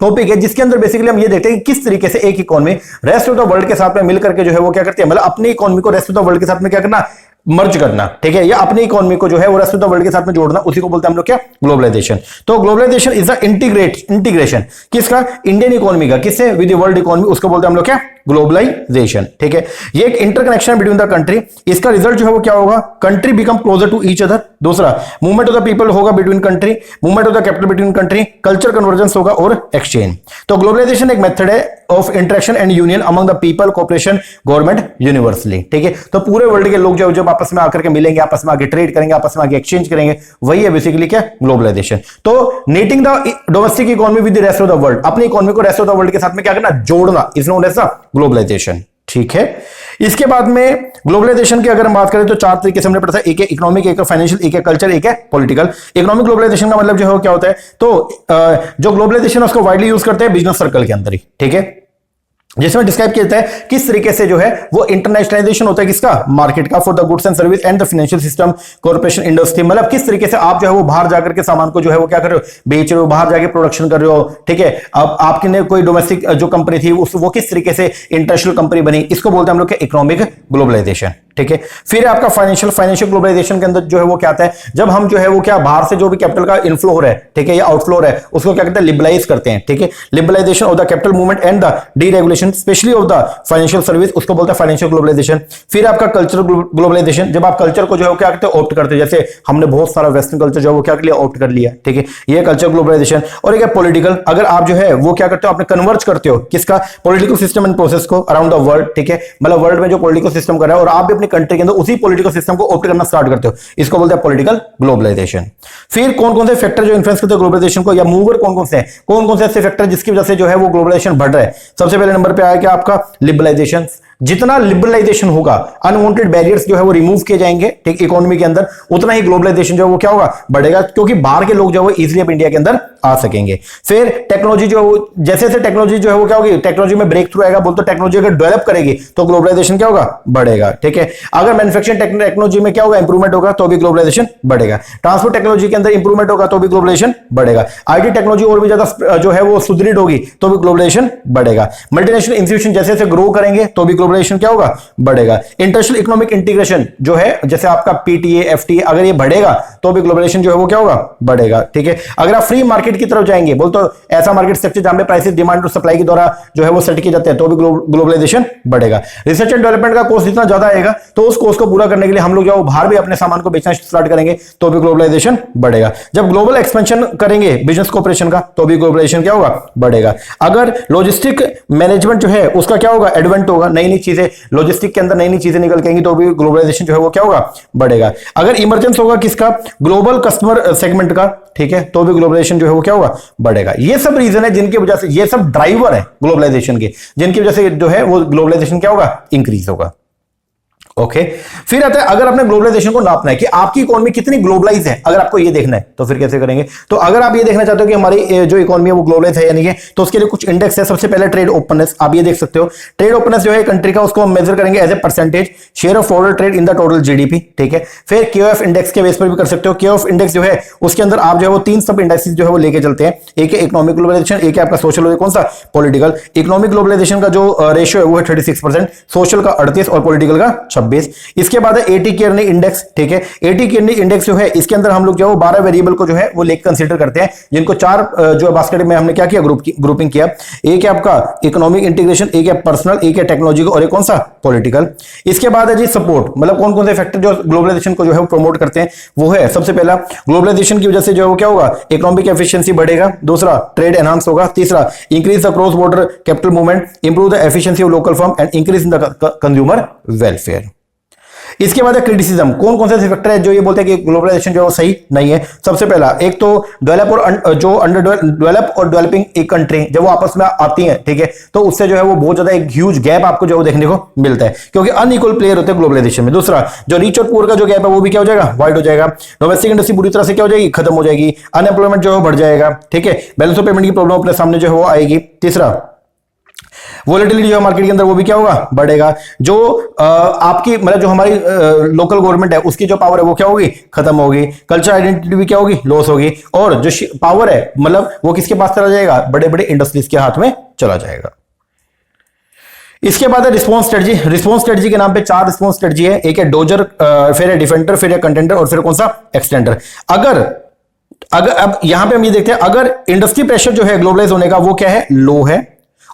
टॉपिक है जिसके अंदर बेसिकली हम ये देखते हैं कि किस तरीके से एक economy rest of the world के साथ में मिलकर के जो है वो क्या करती है, मतलब अपनी इकोनॉमी को रेस्ट ऑफ द वर्ल्ड के साथ में क्या करना, मर्ज करना, ठीक है, या अपनी इकोनॉमी को जो है वो रेस्ट ऑफ द वर्ल्ड के साथ में जोड़ना, उसी को बोलते हैं हम लोग क्या, ग्लोबलाइजेशन। तो ग्लोबलाइजेशन इज द इंटीग्रेशन किसका, इंडियन इकोनॉमी का, किससे, विद द वर्ल्ड इकोनॉमी, उसको बोलते हैं हम लोग क्या, ग्लोबलाइजेशन। ठीक है, ये एक इंटरकनेक्शन बिटवीन द कंट्री। इसका रिजल्ट जो है वो क्या होगा, country become closer to each other. दूसरा, मूवमेंट ऑफ द पीपल होगा between country, movement of the capital between country, culture convergence होगा और एक्सचेंज। तो ग्लोबलाइजेशन एक मेथड है of interaction and union among the people, corporation, government, universally. ठीक है, तो पूरे वर्ल्ड के लोग जब आपस में आकर के मिलेंगे, आपस में आके ट्रेड करेंगे, आपस में आके एक्सचेंज करेंगे, वही है बेसिकली क्या, ग्लोबलाइजेशन। तो knitting the domestic economy with the rest of the world, अपनी इकोनॉमी को रेस्ट ऑफ द वर्ल्ड के साथ में क्या करना, जोड़ना, is known as the globalisation. ठीक है, इसके बाद में ग्लोबलाइजेशन की अगर हम बात करें तो चार तरीके से हमने पढ़ा था, एक है इकोनॉमिक, एक है फाइनेंशियल, एक है कल्चर, एक है पॉलिटिकल। इकोनॉमिक ग्लोबलाइजेशन का मतलब जो है क्या होता है, तो जो ग्लोबलाइजेशन है उसको वाइडली यूज करते हैं बिजनेस सर्कल के अंदर ही। ठीक है, जिसमें डिस्क्राइब किया जाता है किस तरीके से जो है वो इंटरनेशनलाइजेशन होता है किसका, मार्केट का, for the goods and service and the financial system, corporation, industry, मतलब किस तरीके से आप जो है वो बाहर जाकर के सामान को जो है वो क्या कर रहे हो, बेच रहे हो, बाहर जाके प्रोडक्शन कर रहे हो। ठीक है, अब आपकी ने कोई डोमेस्टिक जो कंपनी थी वो किस तरीके से इंटरनेशनल कंपनी बनी, इसको बोलते हैं हम लोग इकोनॉमिक ग्लोबलाइजेशन। ठीक है, फिर आपका फाइनेंशियल ग्लोबलाइजेशन के अंदर जो है वो क्या आता है, जब हम जो है वो क्या बाहर से जो भी कैपिटल का इनफ्लो हो रहा है, ठीक है, या आउटफ्लो हो रहा है, उसको क्या करते हैं, लिबरलाइज करते हैं। ठीक है, liberalisation of the capital movement and the deregulation specially of the financial service, उसको बोलते हैं फाइनेंशियल ग्लोबलाइजेशन। फिर आपका कल्चरल ग्लोबलाइजेशन, जब आप कल्चर को जो है क्या करते हैं, ऑप्ट करते हैं, जैसे हमने बहुत सारा वेस्टर्न कल्चर जो है वो क्या कर लिया, ऑप्ट कर लिया। ठीक है, ये कल्चर ग्लोबलाइजेशन। और एक है पॉलिटिकल, अगर आप जो है वो क्या करते हो, आपने कन्वर्ज करते हो किसका, पॉलिटिकल सिस्टम एंड प्रोसेस को अराउंड द वर्ल्ड। ठीक है, मतलब वर्ल्ड में जो पॉलिटिकल सिस्टम कर रहा है और आप भी अपनी कंट्री के अंदर उसी पॉलिटिकल सिस्टम को ऑप्ट करना स्टार्ट करते हो, इसको बोलते हैं पॉलिटिकल ग्लोबलाइजेशन। फिर कौन कौन से फैक्टर जो इन्फ्लुएंस करते हैं ग्लोबलाइजेशन को, या मूवर कौन कौन से हैं, कौन कौन से ऐसे फैक्टर जिसकी वजह से जो है वो ग्लोबलाइजेशन बढ़ रहा है। सबसे पहले नंबर पे आया कि आपका लिबरलाइजेशन। जितना लिबरलाइजेशन होगा, अनवांटेड बैरियर्स जो है वो रिमूव किए जाएंगे, ठीक, इकोनॉमी के अंदर, उतना ही ग्लोबलाइजेशन जो है वो क्या होगा, बढ़ेगा, क्योंकि बाहर के लोग जो है वो इजीली अब इंडिया के अंदर आ सकेंगे। फिर टेक्नोलॉजी जो जैसे जैसे टेक्नोलॉजी जो है वो क्या होगी, टेक्नोलॉजी में ब्रेक थ्रू आएगा, बोलते टेक्नोलॉजी अगर डेवलप करेगी तो ग्लोबलाइजेशन क्या होगा, बढ़ेगा। ठीक है, अगर मैन्युफैक्चरिंग टेक्नोलॉजी में क्या होगा, इंप्रूवमेंट होगा तो भी ग्लोबलाइजेशन बढ़ेगा। ट्रांसपोर्ट टेक्नोलॉजी के अंदर इंप्रूवमेंट होगा तो भी ग्लोबलाइजेशन बढ़ेगा। आईटी टेक्नोलॉजी और भी ज्यादा जो है वो सुदृढ़ होगी तो भी ग्लोबलाइजेशन बढ़ेगा। मल्टीनेशनल इंस्टीट्यूशन जैसे जैसे ग्रो करेंगे तो भी ग्लोबलाइजेशन क्या होगा, बढ़ेगा। इंटरनेशनल इकोनॉमिक इंटीग्रेशन जो है, जैसे आपका पीटीए, एफटीए, अगर ये बढ़ेगा तो भी ग्लोबलाइजेशन जो है वो क्या होगा, बढ़ेगा। ठीक है, अगर आप फ्री मार्केट की तरफ जाएंगे, बोल तो ऐसा मार्केट स्ट्रक्चर जहां पे प्राइसेस डिमांड और सप्लाई के द्वारा जो है वो सेट किए जाते हैं तो भी ग्लोबलाइजेशन बढ़ेगा। रिसर्च एंड डेवलपमेंट का कॉस्ट जितना ज्यादा आएगा तो उस कॉस्ट को पूरा करने के लिए हम लोग जो बाहर भी अपने सामान को बेचना स्टार्ट करेंगे तो भी ग्लोबलाइजेशन बढ़ेगा। जब ग्लोबल एक्सपेंशन करेंगे बिजनेस कॉर्पोरेशन का तो भी ग्लोबलाइजेशन क्या होगा, बढ़ेगा। अगर लॉजिस्टिक मैनेजमेंट जो है उसका क्या होगा, एडवेंट होगा, नई नई चीजें लॉजिस्टिक के अंदर नई नई चीजें निकल के आएंगी तो भी ग्लोबलाइजेशन जो है वो क्या होगा, बढ़ेगा। अगर इमरजेंस होगा किसका, ग्लोबल कस्टमर सेगमेंट का, ठीक है, तो भी ग्लोबलाइजेशन जो है वो क्या होगा, बढ़ेगा। ये सब रीजन है जिनकी वजह से, ये सब ड्राइवर है ग्लोबलाइजेशन के, जिनकी वजह से जो है वो ग्लोबलाइजेशन क्या होगा, इंक्रीज होगा। ओके, फिर आता है अगर आपने ग्लोबलाइजेशन को नापना है कि आपकी इकोनॉमी कितनी ग्लोबलाइज है, अगर आपको ये देखना है तो फिर कैसे करेंगे। तो अगर आप ये देखना चाहते हो कि हमारी जो इकोनॉमी है वो ग्लोबलाइज है या नहीं है, तो उसके लिए कुछ इंडेक्स है। सबसे पहले ट्रेड ओपननेस, आप ये देख सकते हो, ट्रेड ओपननेस जो है कंट्री का, उसको हम मेजर करेंगे as a percentage share of foreign trade in the total GDP. ठीक है, फिर केओएफ इंडेक्स के बेस पर भी कर सकते हो। केओएफ इंडेक्स जो है उसके अंदर आप जो है वो तीन सब इंडेक्सेस जो है वो लेके चलते हैं, एक है इकोनॉमिक ग्लोबलाइजेशन, एक है आपका सोशल, कौन सा, पॉलिटिकल। इकोनॉमिक ग्लोबलाइजेशन का जो रेशियो है वो है 36%, सोशल का 38% और पॉलिटिकल का 26%। इसके बाद है एटी केयरनी इंडेक्स। ठीक है, एटी केयरनी इंडेक्स जो है इसके अंदर हम लोग जो 12 वेरिएबल को जो है वो लेकर कंसीडर करते हैं, जिनको चार जो बास्केट में हमने क्या किया, ग्रुपिंग किया। एक है आपका इकोनॉमिक इंटीग्रेशन, एक है पर्सनल, एक है टेक्नोलॉजी और एक कौन सा, पॉलिटिकल। इसके बाद है जी सपोर्ट, मतलब कौन कौन से फैक्टर जो ग्लोबलाइजेशन को जो है वो प्रमोट करते हैं, वो है सबसे पहला ग्लोबलाइजेशन की वजह से जो है वो क्या होगा, इकोनॉमिक एफिशिएंसी बढ़ेगा। दूसरा, ट्रेड एनहांस होगा। तीसरा, increase the cross border capital movement, improve the efficiency of local firm and increase in the consumer welfare. इसके बाद क्रिटिसिज्म, कौन कौन से ऐसे फैक्टर है जो ये बोलते हैं कि ग्लोबलाइजेशन जो है वो सही नहीं है। सबसे पहला एक तो डेवलप और जो अंडर डेवलप और डेवलपिंग एक कंट्री जब वो आपस में आती है, ठीक है, तो उससे जो है वो बहुत ज्यादा एक ह्यूज गैप आपको जो देखने को मिलता है, क्योंकि अनइक्वल प्लेयर होते हैं ग्लोबलाइजेशन में। दूसरा, जो रिच और पुअर का जो गैप है वो भी क्या हो जाएगा, वाइड हो जाएगा। डोमेस्टिक इंडस्ट्री पूरी तरह से क्या हो जाएगी, खत्म हो जाएगी। अनएम्प्लॉयमेंट जो है बढ़ जाएगा, ठीक है। बैलेंस ऑफ पेमेंट की प्रॉब्लम अपने सामने जो है वो आएगी। तीसरा, वोलेटिलिटी जो है मार्केट के अंदर वो भी क्या होगा, बढ़ेगा। जो आपकी मतलब जो हमारी लोकल गवर्नमेंट है उसकी जो पावर है वो क्या होगी, खत्म होगी। कल्चर आइडेंटिटी भी क्या होगी, लॉस होगी। और जो पावर है मतलब वो किसके पास चला जाएगा, बड़े बड़े इंडस्ट्रीज के हाथ में चला जाएगा। इसके बाद है रिस्पॉन्स स्ट्रेटजी। रिस्पॉन्स स्ट्रेटजी के नाम पे 4 रिस्पॉन्स स्ट्रेटजी है। एक है डोजर, फिर है डिफेंडर, फिर है कंटेंडर और फिर कौन सा, एक्सटेंडर। अगर अब यहां पे हम ये देखते हैं, अगर इंडस्ट्री प्रेशर जो है ग्लोबलाइज होने का वो क्या है, लो है,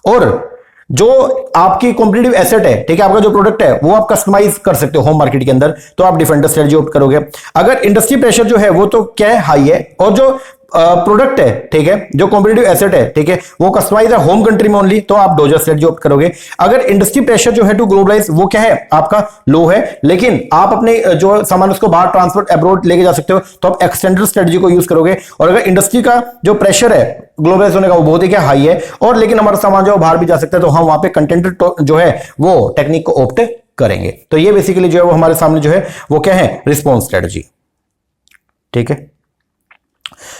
और जो आपकी कॉम्पिटिटिव एसेट है, ठीक है, आपका जो प्रोडक्ट है वो आप कस्टमाइज कर सकते हो होम मार्केट के अंदर, तो आप डिफेंडर स्ट्रेटजी ऑप्ट करोगे। अगर इंडस्ट्री प्रेशर जो है वो तो क्या है, हाई है, और जो प्रोडक्ट है, ठीक है, जो कॉम्पिटिटिव एसेट है, ठीक है, वो कस्टमाइज है होम कंट्री में ओनली, तो आप डोजर स्ट्रेटजी ऑप्ट करोगे। अगर इंडस्ट्री प्रेशर जो है टू ग्लोबलाइज वो क्या है, आपका लो है, लेकिन आप अपने जो सामान उसको बाहर ट्रांसपोर्ट अब्रॉड लेके जा सकते हो, तो आप एक्सटेंडर स्ट्रेटजी को यूज करोगे। और अगर इंडस्ट्री का जो प्रेशर है ग्लोबलाइज होने का वो बहुत ही क्या हाई है, और लेकिन हमारा सामान जो बाहर भी जा सकता है, तो हम वहां पे कंटेंटर जो है वो टेक्निक को ऑप्ट करेंगे। तो ये बेसिकली जो है वो हमारे सामने जो है वो क्या है, रिस्पॉन्स स्ट्रेटजी, ठीक है।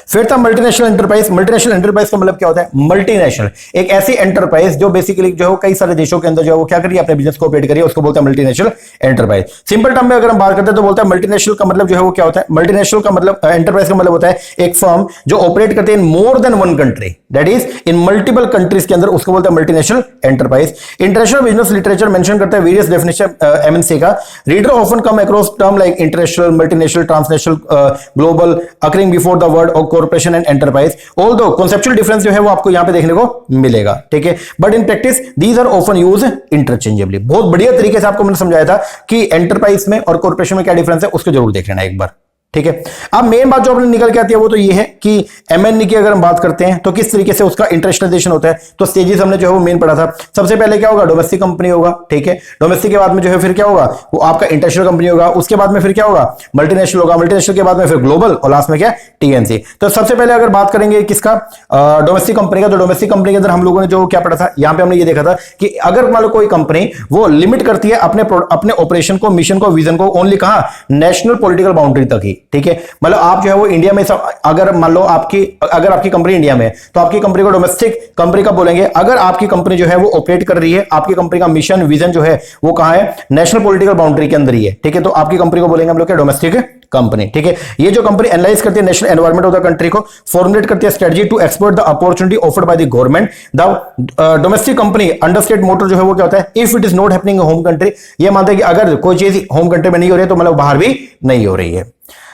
फिर था मल्टीनेशनल एंटरप्राइज। मल्टीनेशनल एंटरप्राइज का मतलब क्या होता है, मल्टीनेशनल, एक ऐसी एंटरप्राइज जो बेसिकली जो है कई सारे देशों के अंदर जो है वो क्या करिए, अपने बिजनेस को ऑपरेट करिए, उसको बोलते हैं मल्टीनेशनल एंटरप्राइज। सिंपल टर्म में अगर हम बात करते हैं तो बोलते हैं मल्टीनेशनल का मतलब जो है वो क्या होता है, मल्टीनेशनल का मतलब एंटरप्राइज का मतलब होता है एक फर्म जो ऑपरेट करते हैं in more than one country, that is in multiple countries के अंदर, उसको बोलते हैं multinational enterprise. International business literature mention करता है वेरियस डेफिनेशन एमएनसी का। Reader often come across term like international, multinational, transnational, global, occurring before the word of corporation and enterprise. Although conceptual difference जो है वो आपको यहां पे देखने को मिलेगा, ठीक है, but in practice these are often use interchangeably. बहुत बढ़िया तरीके से आपको मैंने समझाया था कि एंटरप्राइज में और कॉर्पोरेशन में क्या डिफरेंस है, उसको जरूर देख लेना एक बार, ठीक है। अब मेन बात जो अपने निकल के आती है वो तो ये है कि एमएनई की अगर हम बात करते हैं तो किस तरीके से उसका इंटरनेशनलाइजेशन होता है। तो स्टेजेस हमने जो है वो मेन पढ़ा था। सबसे पहले क्या होगा, डोमेस्टिक कंपनी होगा, ठीक है। डोमेस्टिक के बाद में जो है फिर क्या होगा, वो आपका इंटरनेशनल कंपनी होगा। उसके बाद में फिर क्या होगा, मल्टीनेशनल होगा। मल्टीनेशनल के बाद में फिर ग्लोबल, और लास्ट में क्या, टीएनसी। तो सबसे पहले अगर बात करेंगे किसका, डोमेस्टिक कंपनी का, तो डोमेस्टिक कंपनी के अंदर हम लोगों ने जो क्या पढ़ा था, यहां पे हमने ये देखा था कि अगर मान लो कोई कंपनी वो लिमिट करती है अपने ऑपरेशन को, मिशन को, विजन को ओनली कहां, नेशनल पॉलिटिकल बाउंड्री तक ही, ठीक है। मतलब आप जो है वो इंडिया में अगर मान लो अगर आपकी कंपनी इंडिया में है तो आपकी कंपनी को डोमेस्टिक कंपनी का बोलेंगे। अगर आपकी कंपनी जो है वो ऑपरेट कर रही है, आपकी कंपनी का मिशन विजन जो है वो कहां है, नेशनल पॉलिटिकल बाउंड्री के अंदर ही है, ठीक है, तो आपकी कंपनी को बोलेंगे हम लोग क्या, डोमेस्टिक कंपनी, ठीक है। ये जो कंपनी एनालाइज करती है national environment of the country को, फॉर्मुलेट करती है strategy to explore the opportunity offered by the government. The domestic company understate motor जो है वो क्या होता है, if it is not happening in home country. ये मानते हैं कि अगर कोई चीज होम कंट्री में नहीं हो रही है तो मतलब बाहर भी नहीं हो रही है।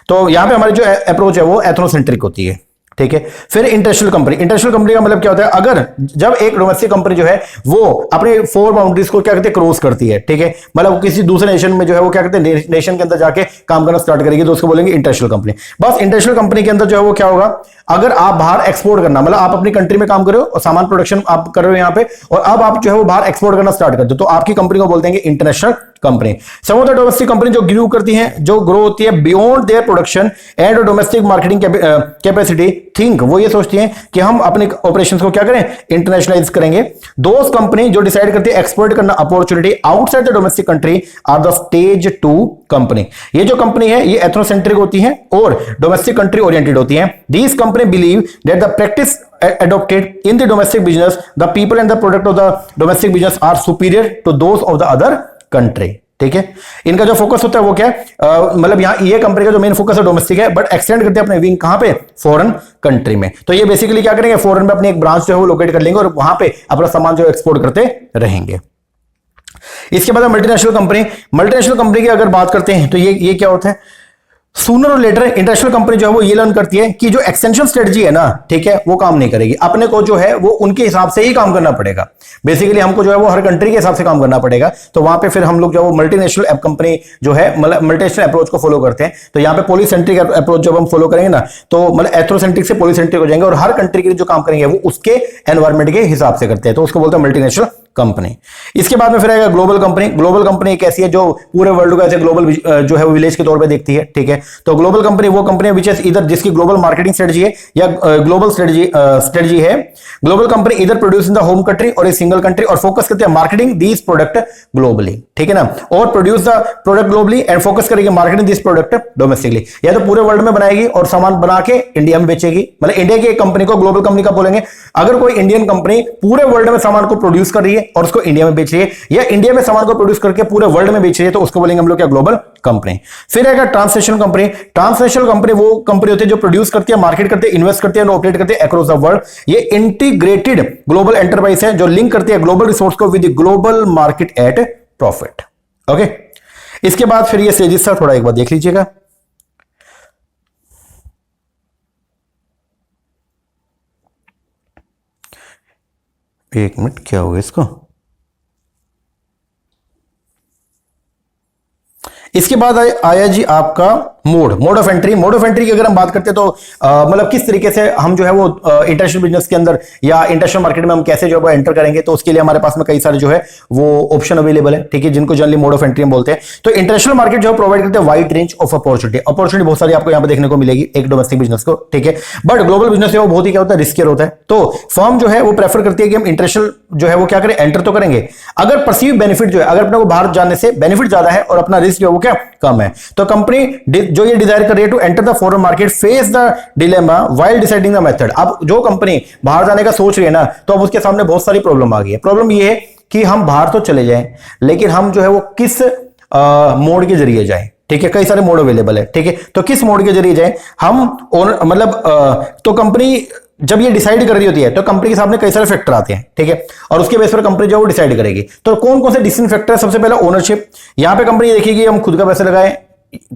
तो यहां पे हमारी जो अप्रोच है वो एथनोसेंट्रिक होती है, ठीक है। फिर इंटरनेशनल कंपनी, इंटरनेशनल कंपनी का मतलब क्या होता है, अगर जब एक डोमेस्टिक कंपनी जो है वो अपने 4 बाउंड्रीज को क्या कहते हैं, क्रॉस करती है, ठीक है, मतलब किसी दूसरे नेशन में जो है वो क्या कहते हैं, नेशन के अंदर जाके काम करना स्टार्ट करेगी, तो उसको बोलेंगे इंटरनेशनल कंपनी। बस इंटरनेशनल कंपनी के अंदर जो है वो क्या होगा, अगर आप बाहर एक्सपोर्ट करना, मतलब आप अपनी कंट्री में काम कर रहे हो और सामान प्रोडक्शन आप कर रहे हो यहां पे, और अब आप जो है वो बाहर एक्सपोर्ट करना स्टार्ट कर दो, तो आपकी कंपनी को बोलते हैं international company. Some of the domestic company जो ग्रो करती हैं, जो ग्रो होती है beyond their production and domestic marketing capacity, think, वो ये सोचती हैं कि हम अपने ऑपरेशंस को क्या करें, इंटरनेशनलाइज करेंगे। दोस कंपनी जो डिसाइड करती है एक्सपोर्ट करना opportunity outside the domestic country are the stage 2 company. ये जो कंपनी है ये एथनोसेंट्रिक होती है और डोमेस्टिक कंट्री ओरिएंटेड होती है। These company believe that the practice adopted in the domestic business, the people and the product of the domestic business are superior to those of the other country, ठीक है। इनका जो focus होता है वो क्या है, मतलब यहां ये कंपनी का जो मेन फोकस है डोमेस्टिक है, बट एक्सटेंड करते हैं अपने विंग कहां पे, फॉरेन कंट्री में। तो ये बेसिकली क्या करेंगे, फॉरेन में अपनी एक ब्रांच जो है वो लोकेट कर लेंगे और वहां पे अपना सामान जो एक्सपोर्ट करते रहेंगे। इसके बाद मल्टीनेशनल कंपनी, मल्टीनेशनल कंपनी की अगर बात करते हैं तो ये क्या होता है, सूनर और लेटर इंटरनेशनल कंपनी जो है वो ये लर्न करती है कि जो एक्सटेंशन स्ट्रेटजी है ना, ठीक है, वो काम नहीं करेगी। अपने को जो है वो उनके हिसाब से ही काम करना पड़ेगा। बेसिकली हमको जो है वो हर कंट्री के हिसाब से काम करना पड़ेगा। तो वहां पे फिर हम लोग जो वो मल्टीनेशनल ऐप कंपनी जो है मतलब मल्टीनेशनल अप्रोच को फॉलो करते हैं। तो यहाँ पे पॉलीसेंट्रिक अप्रोच जब हम फॉलो करेंगे ना, तो मतलब एथ्रोसेंट्रिक से पॉलीसेंट्रिक हो जाएंगे और हर कंट्री के लिए जो काम करेंगे वो उसके एनवायरमेंट के हिसाब से करते हैं, तो उसको बोलते हैं मल्टीनेशनल कंपनी। इसके बाद में फिर आएगा ग्लोबल कंपनी। ग्लोबल कंपनी एक ऐसी है जो पूरे वर्ल्ड को ऐसे ग्लोबल जो है वो विलेज के तौर पे देखती है, ठीक है। तो ग्लोबल कंपनी वो कंपनी है विच इज इधर जिसकी ग्लोबल मार्केटिंग स्ट्रेटजी है या ग्लोबल स्ट्रेटजी है। ग्लोबल कंपनी इधर produce in the home country और ए सिंगल कंट्री और फोकस करते हैं मार्केटिंग दीज प्रोडक्ट ग्लोबली, ठीक है ना, और produce the product globally and focus करेगी मार्केटिंग दिस प्रोडक्ट डोमेस्टिकली। या तो पूरे वर्ल्ड में बनाएगी और सामान बना के इंडिया में बेचेगी, मतलब इंडिया की एक कंपनी को ग्लोबल कंपनी का बोलेंगे। अगर कोई इंडियन कंपनी पूरे वर्ल्ड में सामान को प्रोड्यूस कर रही है और उसको इंडिया में बेच रही है या इंडिया में सामान को प्रोड्यूस करके पूरे वर्ल्ड में बेच रही है तो उसको बोलेंगे हम लोग क्या, ग्लोबल कंपनी। फिर आएगा ट्रांसनेशनल कंपनी। ट्रांसनेशनल कंपनी वो कंपनी होती है जो प्रोड्यूस करती है, मार्केट करती है, इन्वेस्ट करती है और ऑपरेट करती है अक्रॉस द वर्ल्ड। ये इंटीग्रेटेड ग्लोबल एंटरप्राइज है जो लिंक करती है ग्लोबल रिसोर्स को with global market at profit. Okay, इसके बाद फिर ये स्टेजेस था, थोड़ा एक बार देख लीजिएगा। एक मिनट, क्या होगा इसको। इसके बाद आया जी आपका mode of entry. Mode of entry की अगर हम बात करते हैं तो मतलब किस तरीके से हम जो है वो इंटरनेशनल बिजनेस के अंदर या इंटरनेशनल मार्केट में हम कैसे जो है वो एंटर करेंगे, तो उसके लिए हमारे पास में कई सारे जो है वो ऑप्शन अवेलेबल है, ठीक है, जिनको जनरली मोड ऑफ एंट्री हम बोलते हैं। तो इंटरनेशनल मार्केट जो है प्रोवाइड करते हैं वाइड रेंज ऑफ अपॉर्चुनिटी बहुत सारी आपको यहाँ पे देखने को मिलेगी एक डोमेस्टिक बिजनेस को, ठीक है। बट ग्लोबल बिजनेस है वो बहुत ही क्या होता है, रिस्कियर होता है। तो फर्म जो है वो प्रेफर करती है कि हम इंटरनेशनल जो है वो क्या करें, एंटर तो करेंगे, अगर परसीव बेनिफिट जो है, अगर अपने को बाहर जाने से बेनिफिट ज्यादा है और अपना रिस्क जो है वो क्या कम है, तो कंपनी जो ये डिजायर कर रही है to enter the foreign market face the dilemma while deciding the method. अब जो कंपनी बाहर जाने का सोच रही है ना, तो अब उसके सामने बहुत सारी प्रॉब्लम आ गई है। प्रॉब्लम ये है कि हम बाहर तो चले जाएं, लेकिन हम जो है वो किस मोड के जरिए जाएं, ठीक है, कई सारे मोड अवेलेबल है, ठीक है। तो किस मोड के जरिए जाएं हम, मतलब तो कंपनी जब ये डिसाइड कर रही होती है तो कंपनी के सामने कई सारे फैक्टर आते हैं, ठीक है, और उसके बेस पर कंपनी जो है वो डिसाइड करेगी। तो कौन कौन से डिसीजन फैक्टर है, सबसे पहला ओनरशिप। यहां पे कंपनी देखिए हम खुद का पैसा लगाएं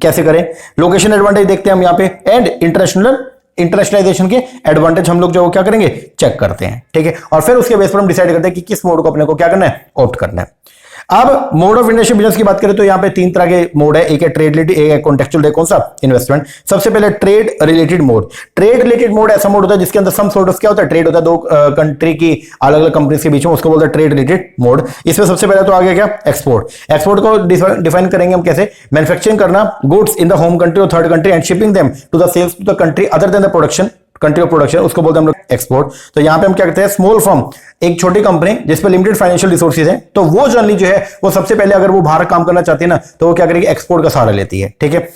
कैसे करें, लोकेशन एडवांटेज देखते हैं हम यहाँ पे, एंड इंटरनेशनलाइजेशन के एडवांटेज हम लोग जो क्या करेंगे, चेक करते हैं, ठीक है। और फिर उसके बेस पर हम डिसाइड करते हैं कि किस मोड को अपने को क्या करना है, ऑप्ट करना है। अब मोड ऑफ इंटरनेशनल बिजनेस की बात करें तो यहाँ पे 3 तरह के मोड है, एक है ट्रेड रिलेटेड, एक है कॉन्टेक्चुअल, एक कौन सा, इन्वेस्टमेंट। सबसे पहले trade related mode. Trade related mode ऐसा मोड होता है जिसके अंदर सम सॉर्ट ऑफ क्या होता है, ट्रेड होता है दो कंट्री की अलग अलग कंपनीज के बीच में, उसको बोलते हैं ट्रेड रिलेटेड मोड। इसमें सबसे पहले तो आ गया क्या, एक्सपोर्ट। एक्सपोर्ट को डिफाइन करेंगे हम कैसे, मैन्युफैक्चरिंग करना goods in the home country और third country and shipping them to the sales to the country other than the production country of production, उसको बोलते हैं हम लोग एक्सपोर्ट। तो यहां पे हम क्या करते हैं, स्मॉल फर्म, एक छोटी कंपनी जिस पे लिमिटेड फाइनेंशियल रिसोर्सेज है, तो वो जनरली जो है वो सबसे पहले अगर वो बाहर काम करना चाहती है ना, तो वो क्या करेगी, एक्सपोर्ट का सहारा लेती है, ठीक है।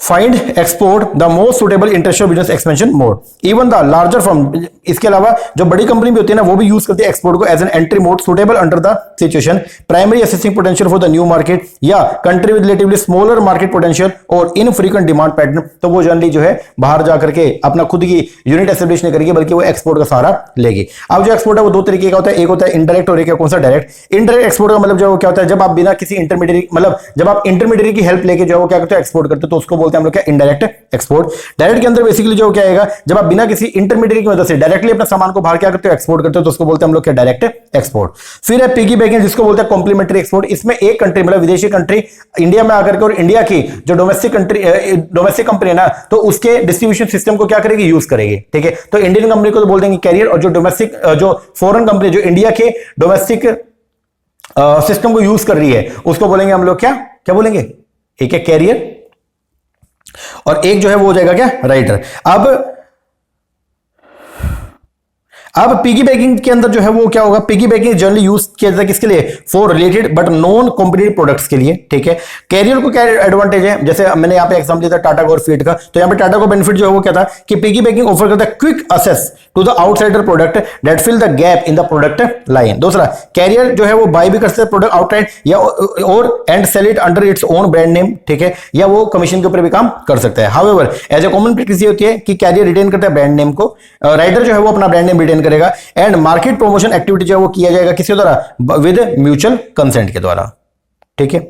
Find export the most suitable international business expansion mode. Even the larger firm, इसके अलावा जो बड़ी कंपनी भी होती है ना, वो भी यूज करती है एक्सपोर्ट को as an entry mode suitable under the situation, primary assessing potential for the new market या country with relatively smaller market potential और इनफ्रीक्वेंट डिमांड पैटर्न। तो वो जनरली जो है बाहर जाकर के अपना खुद की यूनिट एस्टेब्लिश नहीं करेगी, बल्कि वो एक्सपोर्ट का सहारा लेगी। अब जो एक्सपोर्ट है वो 2 तरीके का होता है, एक होता है इनडायरेक्ट और एक है कौन सा, डायरेक्ट। इनडायरेक्ट एक्सपोर्ट का मतलब जो वो क्या होता है, जब आप बिना किसी इंटरमीडिएट, मतलब जब आप इंटरमीडिएट की हेल्प लेके जो वो क्या करते हैं, एक्सपोर्ट करते हैं, तो उसको बोलते हैं हम लोग क्या, इनडायरेक्ट एक्सपोर्ट। डायरेक्ट के अंदर बेसिकली जो क्या आएगा, जब आप बिना किसी इंटरमीडिएट की मदद से डायरेक्टली अपना सामान को बाहर क्या करते हो, एक्सपोर्ट करते हो, तो उसको बोलते हैं हम लोग क्या, डायरेक्ट एक्सपोर्ट। फिर है पिगी बैकिंग, जिसको बोलते हैं कॉम्प्लीमेंट्री एक्सपोर्ट। इसमें एक कंट्री, मतलब विदेशी कंट्री इंडिया में आकर के और इंडिया की जो डोमेस्टिक कंपनी है ना, तो उसके डिस्ट्रीब्यूशन सिस्टम को क्या करेगी, यूज करेगी, ठीक है। तो इंडियन कंपनी को तो बोल देंगे कैरियर, और जो डोमेस्टिक जो फॉरेन कंपनी जो इंडिया के डोमेस्टिक सिस्टम को यूज कर रही है, उसको बोलेंगे हम लोग क्या क्या बोलेंगे, एक है कैरियर और एक जो है वो हो जाएगा क्या, राइटर। अब पिगी बैकिंग के अंदर जो है वो क्या होगा, पिगी बैकिंग जनरली यूज किया जाता है किसके लिए, for related but non competitive products के लिए, ठीक है। कैरियर को क्या एडवांटेज है, जैसे मैंने यहाँ पे एग्जांपल दिया था टाटा और फीड का, तो यहाँ पे टाटा को बेनिफिट जो है वो क्या था कि पिगी बैकिंग ऑफर करता है quick access to the outsider product that fill the gap in the product line. दूसरा, कैरियर जो है वो बाय भी कर सकते हैं प्रोडक्ट आउटसाइड या और and sell it under its own brand name, ठीक है, या वो कमीशन के ऊपर भी काम कर सकता है। However as a common practice ये होती है कि कैरियर रिटेन करता है ब्रांड नेम को, राइडर जो है वो अपना ब्रांड नेम रिटेन करेगा, एंड मार्केट प्रमोशन एक्टिविटी जो है वो किया जाएगा किसके द्वारा, विद म्यूचुअल कंसेंट के द्वारा, ठीक है।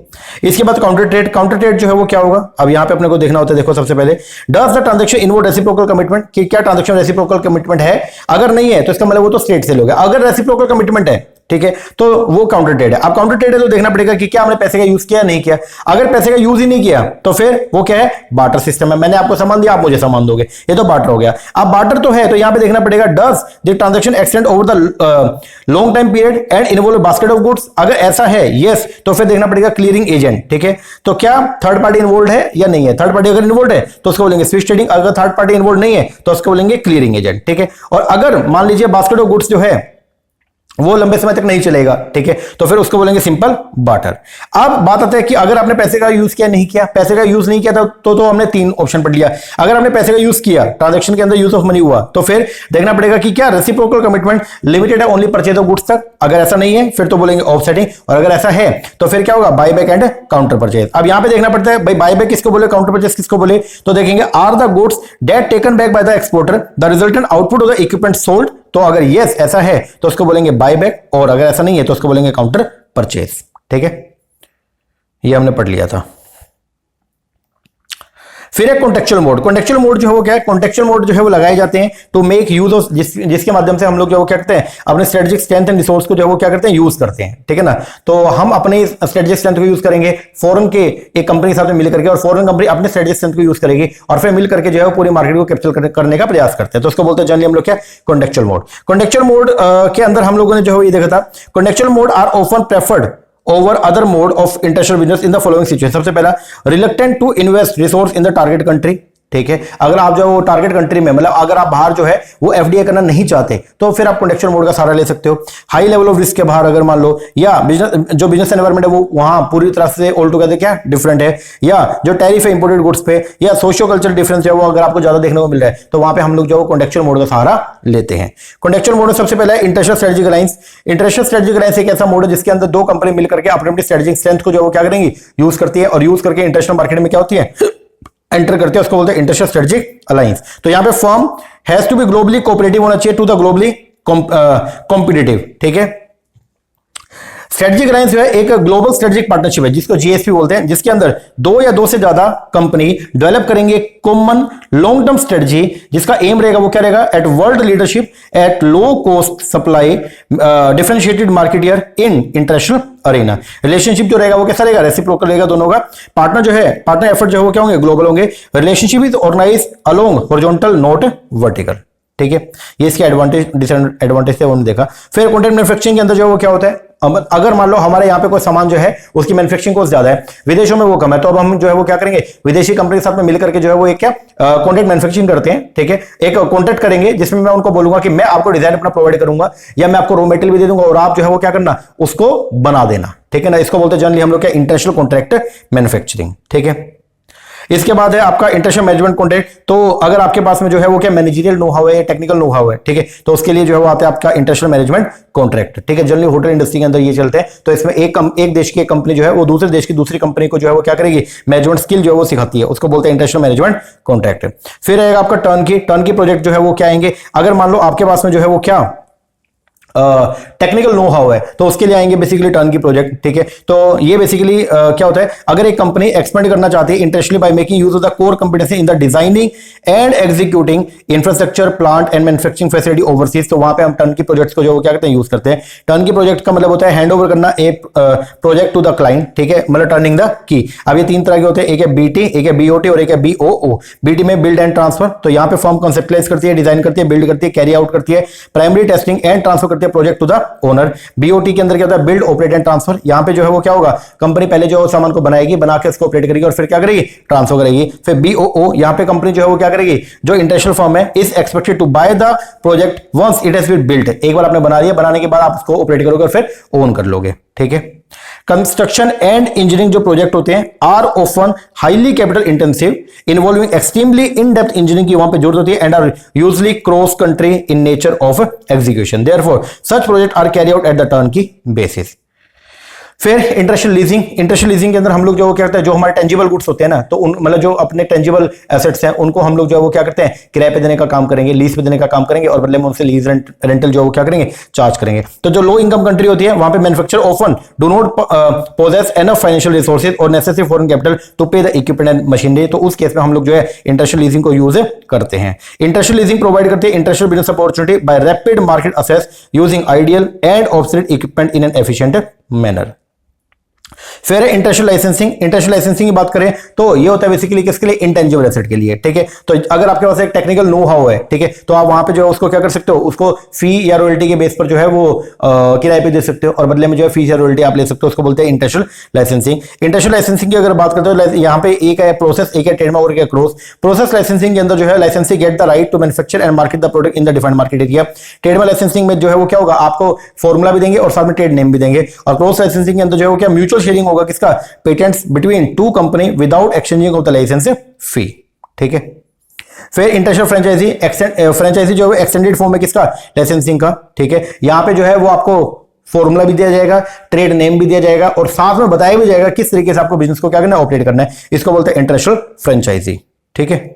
इसके बाद काउंटर ट्रेड जो है वो क्या होगा, अब यहां पे अपने को देखना होता है। देखो सबसे पहले, does the transaction involve reciprocal commitment, कि क्या ट्रांजैक्शन रेसिप्रोकल कमिटमेंट है, अगर नहीं है तो इसका मतलब वो तो स्ट्रेट सेल हो गया। अगर रेसिप्रोकल कमिटमेंट है ठीक है, तो वो काउंटर ट्रेड है। अब काउंटर ट्रेड है तो देखना पड़ेगा कि क्या हमने पैसे का यूज किया नहीं किया। अगर पैसे का यूज ही नहीं किया तो फिर वो क्या है, बार्टर सिस्टम है। मैंने आपको सामान दिया, आप मुझे सामान दोगे, ये तो बार्टर हो गया। अब बार्टर तो है, तो यहां पे देखना पड़ेगा does the transaction extend over the long time period and involve basket of goods. अगर ऐसा है यस, तो फिर देखना पड़ेगा क्लियरिंग एजेंट। ठीक है, तो क्या थर्ड पार्टी इन्वॉल्व है या नहीं है। थर्ड पार्टी अगर इन्वॉल्व है तो उसको बोलेंगे स्विच ट्रेडिंग, अगर थर्ड पार्टी इन्वॉल्व नहीं है तो उसको बोलेंगे क्लियरिंग एजेंट। ठीक है, और अगर मान लीजिए बास्केट ऑफ गुड्स जो है वो लंबे समय तक नहीं चलेगा, ठीक है, तो फिर उसको बोलेंगे सिंपल बार्टर। अब बात आता है कि अगर आपने पैसे का यूज किया नहीं किया, पैसे का यूज नहीं किया तो हमने तीन ऑप्शन पढ़ लिया। अगर आपने पैसे का यूज किया, ट्रांजैक्शन के अंदर यूज ऑफ मनी हुआ, तो फिर देखना पड़ेगा कि क्या रेसिप्रोकल कमिटमेंट लिमिटेड है ओनली परचेज ऑफ गुड्स तक। अगर ऐसा नहीं है फिर तो बोलेंगे ऑफसेटिंग, और अगर ऐसा है तो फिर क्या होगा, buy back and counter purchase. अब यहां पे देखना पड़ता है भाई बाय बैक किसको बोले, काउंटर परचेज किसको बोले, तो देखेंगे are the goods that taken back by the exporter the resultant output of the equipment sold. तो अगर यस ऐसा है तो उसको बोलेंगे बाय बैक, और अगर ऐसा नहीं है तो उसको बोलेंगे काउंटर परचेज। ठीक है, ये हमने पढ़ लिया था। फिर एक कॉन्टेक्चुअल मोड। कॉन्टेक्चुअल मोड जो है वो क्या है, कॉन्टेक्चुअल मोड जो है वो लगाए जाते हैं टू मेक यूज ऑफ, जिसके माध्यम से हम लोग जो क्या करते हैं अपने स्ट्रेटेजिक स्ट्रेंथ एंड रिसोर्स को जो है वो क्या करते हैं, यूज करते हैं। ठीक है ना, तो हम अपने स्ट्रेटेजिक स्ट्रेंथ को यूज करेंगे फॉरेन के एक कंपनी के साथ में मिल करके, और फॉरेन कंपनी अपने स्ट्रेटेजिक स्ट्रेंथ को यूज करेगी, और फिर मिल करके जो है पूरी मार्केट को कैप्चर करने का प्रयास करते हैं। तो उसको बोलते हैं जनरली हम लोग क्या, कॉन्टेक्चुअल मोड। कॉन्टेक्चुअल मोड के अंदर हम लोगों ने जो है ये देखा था, contextual mode are often preferred over other mode of international business in the following situation। सबसे पहला, reluctant to invest resource in the target country। ठीक है, अगर आप जो टारगेट कंट्री में, मतलब अगर आप बाहर जो है वो एफडीआई करना नहीं चाहते तो फिर आप कॉन्टेक्चुअल मोड का सहारा ले सकते हो। हाई लेवल ऑफ रिस्क के बाहर अगर मान लो, या बिजनेस एनवायरनमेंट है वो वहां पूरी तरह से ऑल टुगेदर क्या डिफरेंट है, या जो टैरिफ है इंपोर्टेड गुड्स पे, या सोशियो कल्चरल डिफरेंस है वो अगर आपको ज्यादा देखने को मिल रहा है, तो वहां पे हम लोग जो कॉन्टेक्चुअल मोड का सहारा लेते हैं। कॉन्टेक्चुअल मोड में सबसे पहले international strategic alliance. International strategic alliance एक ऐसा मोड है जिसके अंदर दो कंपनी मिलकर के अपनी स्ट्रेटेजिक स्ट्रेंथ को जो वो क्या करेंगी, यूज करती है, और यूज करके इंटरनेशनल मार्केट में क्या होती है, एंटर करते हैं, उसको बोलते हैं इंटरनेशनल स्ट्रेटेजिक अलायंस। तो यहां पे firm has to be globally cooperative होना चाहिए टू द ग्लोबली कॉम्पिटिटिव। ठीक है, स्ट्रेटेजिक अलायंस जो है एक ग्लोबल स्ट्रेटेजिक पार्टनरशिप है जिसको जीएसपी बोलते हैं, जिसके अंदर दो या दो से ज्यादा कंपनी डेवलप करेंगे कॉमन लॉन्ग टर्म स्ट्रेटजी, जिसका एम रहेगा वो क्या रहेगा, at world leadership at low cost supply differentiated marketeer in international arena. Relationship जो रहेगा वो कैसा रहेगा, रेसिप्रोकल रहेगा दोनों का। पार्टनर जो है, पार्टनर एफर्ट जो है वो क्या होंगे, ग्लोबल होंगे। Relationship is organise along horizontal not vertical. ठीक है, ये इसके एडवांटेज डिसएडवांटेज थे उन्होंने देखा। फिर कंटेंट मैन्युफैक्चरिंग के अंदर जो वो क्या होता है, अगर मान लो हमारे यहाँ पे कोई सामान जो है उसकी मैन्युफैक्चरिंग कॉस्ट ज्यादा है, विदेशों में वो कम है, तो अब हम जो है वो क्या करेंगे, विदेशी कंपनी के साथ में मिलकर के जो है वो एक क्या कॉन्ट्रैक्ट मैन्युफैक्चरिंग करते हैं। ठीक है, एक कॉन्ट्रैक्ट करेंगे जिसमें मैं उनको बोलूंगा कि मैं आपको डिजाइन अपना प्रोवाइड करूंगा, या मैं आपको रॉ मटेरियल भी दे दूंगा, और आप जो है वो क्या करना, उसको बना देना। ठीक है ना, इसको बोलते हैं जनरली हम लोग क्या, इंटरनेशनल कॉन्ट्रैक्ट मैन्युफैक्चरिंग। ठीक है, इसके बाद है आपका इंटरनेशनल मैनेजमेंट कॉन्ट्रैक्ट। तो अगर आपके पास में जो है वो क्या मैनेजरियल नो हाउ है, टेक्निकल नो हाउ है, ठीक है, तो उसके लिए जो है वो आता है आपका इंटरनेशनल मैनेजमेंट कॉन्ट्रैक्ट। ठीक है, जनरली होटल इंडस्ट्री के अंदर ये चलते हैं। तो इसमें एक देश की एक कंपनी जो है वो दूसरे देश की दूसरी कंपनी को जो है वो क्या करेगी, मैनेजमेंट स्किल जो है वो सिखाती है, उसको बोलते हैं इंटरनेशनल मैनेजमेंट कॉन्ट्रैक्ट। फिर आएगा आपका टर्नकी प्रोजेक्ट जो है वो क्या आएंगे, अगर मान लो आपके पास में जो है वो क्या टेक्निकल नो हाउ है, तो उसके लिए आएंगे बेसिकली टर्नकी प्रोजेक्ट। ठीक है, तो ये बेसिकली क्या होता है, अगर एक कंपनी एक्सपेंड करना चाहती है internationally by making use of the core competency in the designing and executing infrastructure plant and manufacturing facility overseas, तो वहां पे हम टर्नकी प्रोजेक्ट्स को जो क्या करते हैं, यूज करते हैं। टर्नकी प्रोजेक्ट का मतलब होता है हैंड ओवर करना एक प्रोजेक्ट टू द क्लाइंट। ठीक है, मतलब टर्निंग द की। अब ये तीन तरह के होते हैं, एक है बीटी, एक है बीओटी और एक है बीओओ। बीटी में बिल्ड एंड ट्रांसफर, तो यहां पे फर्म कॉन्सेप्टलाइज करती है, डिजाइन करती है, बिल्ड करती है, कैरी आउट करती है, प्राइमरी टेस्टिंग एंड ट्रांसफर करती है project to the owner. BOT के अंदर क्या होता है, बिल्ड ऑपरेट एंड ट्रांसफर। यहां पे जो है वो क्या होगा, कंपनी पहले जो सामान को बनाएगी, बना के उसको ऑपरेट करेगी और फिर क्या करेगी, ट्रांसफर करेगी। फिर बीओओ, यहां पे कंपनी जो है वो क्या करेगी, जो इंटरनेशनल फर्म है is expected to buy the project once it has been built. एक बार आपने बना लिया, बनाने के बाद आप उसको ऑपरेट करोगे और फिर ओन कर लोगे। ठीक है, कंस्ट्रक्शन एंड इंजीनियरिंग जो प्रोजेक्ट होते हैं are often highly capital intensive involving extremely in depth engineering की वहां पे जरूरत होती है, and are usually cross country in nature of execution. Therefore such project are carry out at the turnkey basis. फिर इंटरनेशनल लीजिंग के अंदर हम लोग जो क्या करते हैं, जो हमारे टेंजिबल गुड्स होते हैं ना, तो उन मतलब जो अपने टेंजिबल एसेट्स हैं उनको हम लोग जो है वो क्या करते हैं, किराए पे देने का काम करेंगे, लीज पे देने का काम करेंगे और बदले में उनसे लीज रेंटल जो है वो क्या करेंगे, चार्ज करेंगे। तो जो लो इनकम कंट्री होती है वहां पे manufacture often do not possess enough financial resources और नेसेसरी फॉरेन कैपिटल टू पे द इक्विपमेंट एंड मशीनरी। तो उस केस में हम लोग जो है इंटरनेशनल लीजिंग को यूज करते हैं। इंटरनेशनल लीजिंग प्रोवाइड करते हैं international business opportunity by rapid market access using ideal and obsolete equipment in an efficient manner. फिर इंटरनेशनल लाइसेंसिंग की बात करें तो ये होता है बेसिकली किसके लिए, इंटेंजिबल एसेट के लिए। ठीक है, तो अगर आपके पास एक टेक्निकल नो हाउ है, ठीक है, तो आप वहां पे जो है उसको क्या कर सकते हो, उसको फी या रॉयल्टी के बेस पर जो है वो किराए पे दे सकते हो और बदले में जो है फी या रॉयल्टी आप ले सकते हो, उसको बोलते हैं इंटरनेशनल लाइसेंसिंग। इंटरनेशनल लाइसेंसिंग की अगर बात करते हो, यहाँ पे एक है प्रोसेस, एक है ट्रेडमार्क और एक है क्रॉस। प्रोसेस लाइसेंसिंग के अंदर जो है licensee get the right to manufacture and market the product in the defined market area. Trademark licensing में जो है वो क्या होगा, आपको फॉर्मूला भी देंगे और साथ में ट्रेड नेम भी देंगे। और क्रॉस लाइसेंसिंग के अंदर जो है वो क्या, म्यूचुअल शेयरिंग होगा किसका, patents between two company without exchanging of the license fee. ठीक है, फिर इंटरनेशनल फ्रेंचाइजी जो है एक्सटेंडेड फॉर्म में किसका, लाइसेंसिंग का। ठीक है, यहां पे जो है वो आपको फॉर्मूला भी दिया जाएगा, ट्रेड नेम भी दिया जाएगा और साथ में बताया भी जाएगा किस तरीके से आपको बिजनेस को क्या करना है, ऑपरेट करना है। इसको बोलते हैं इंटरनेशनल फ्रेंचाइजी। ठीक है,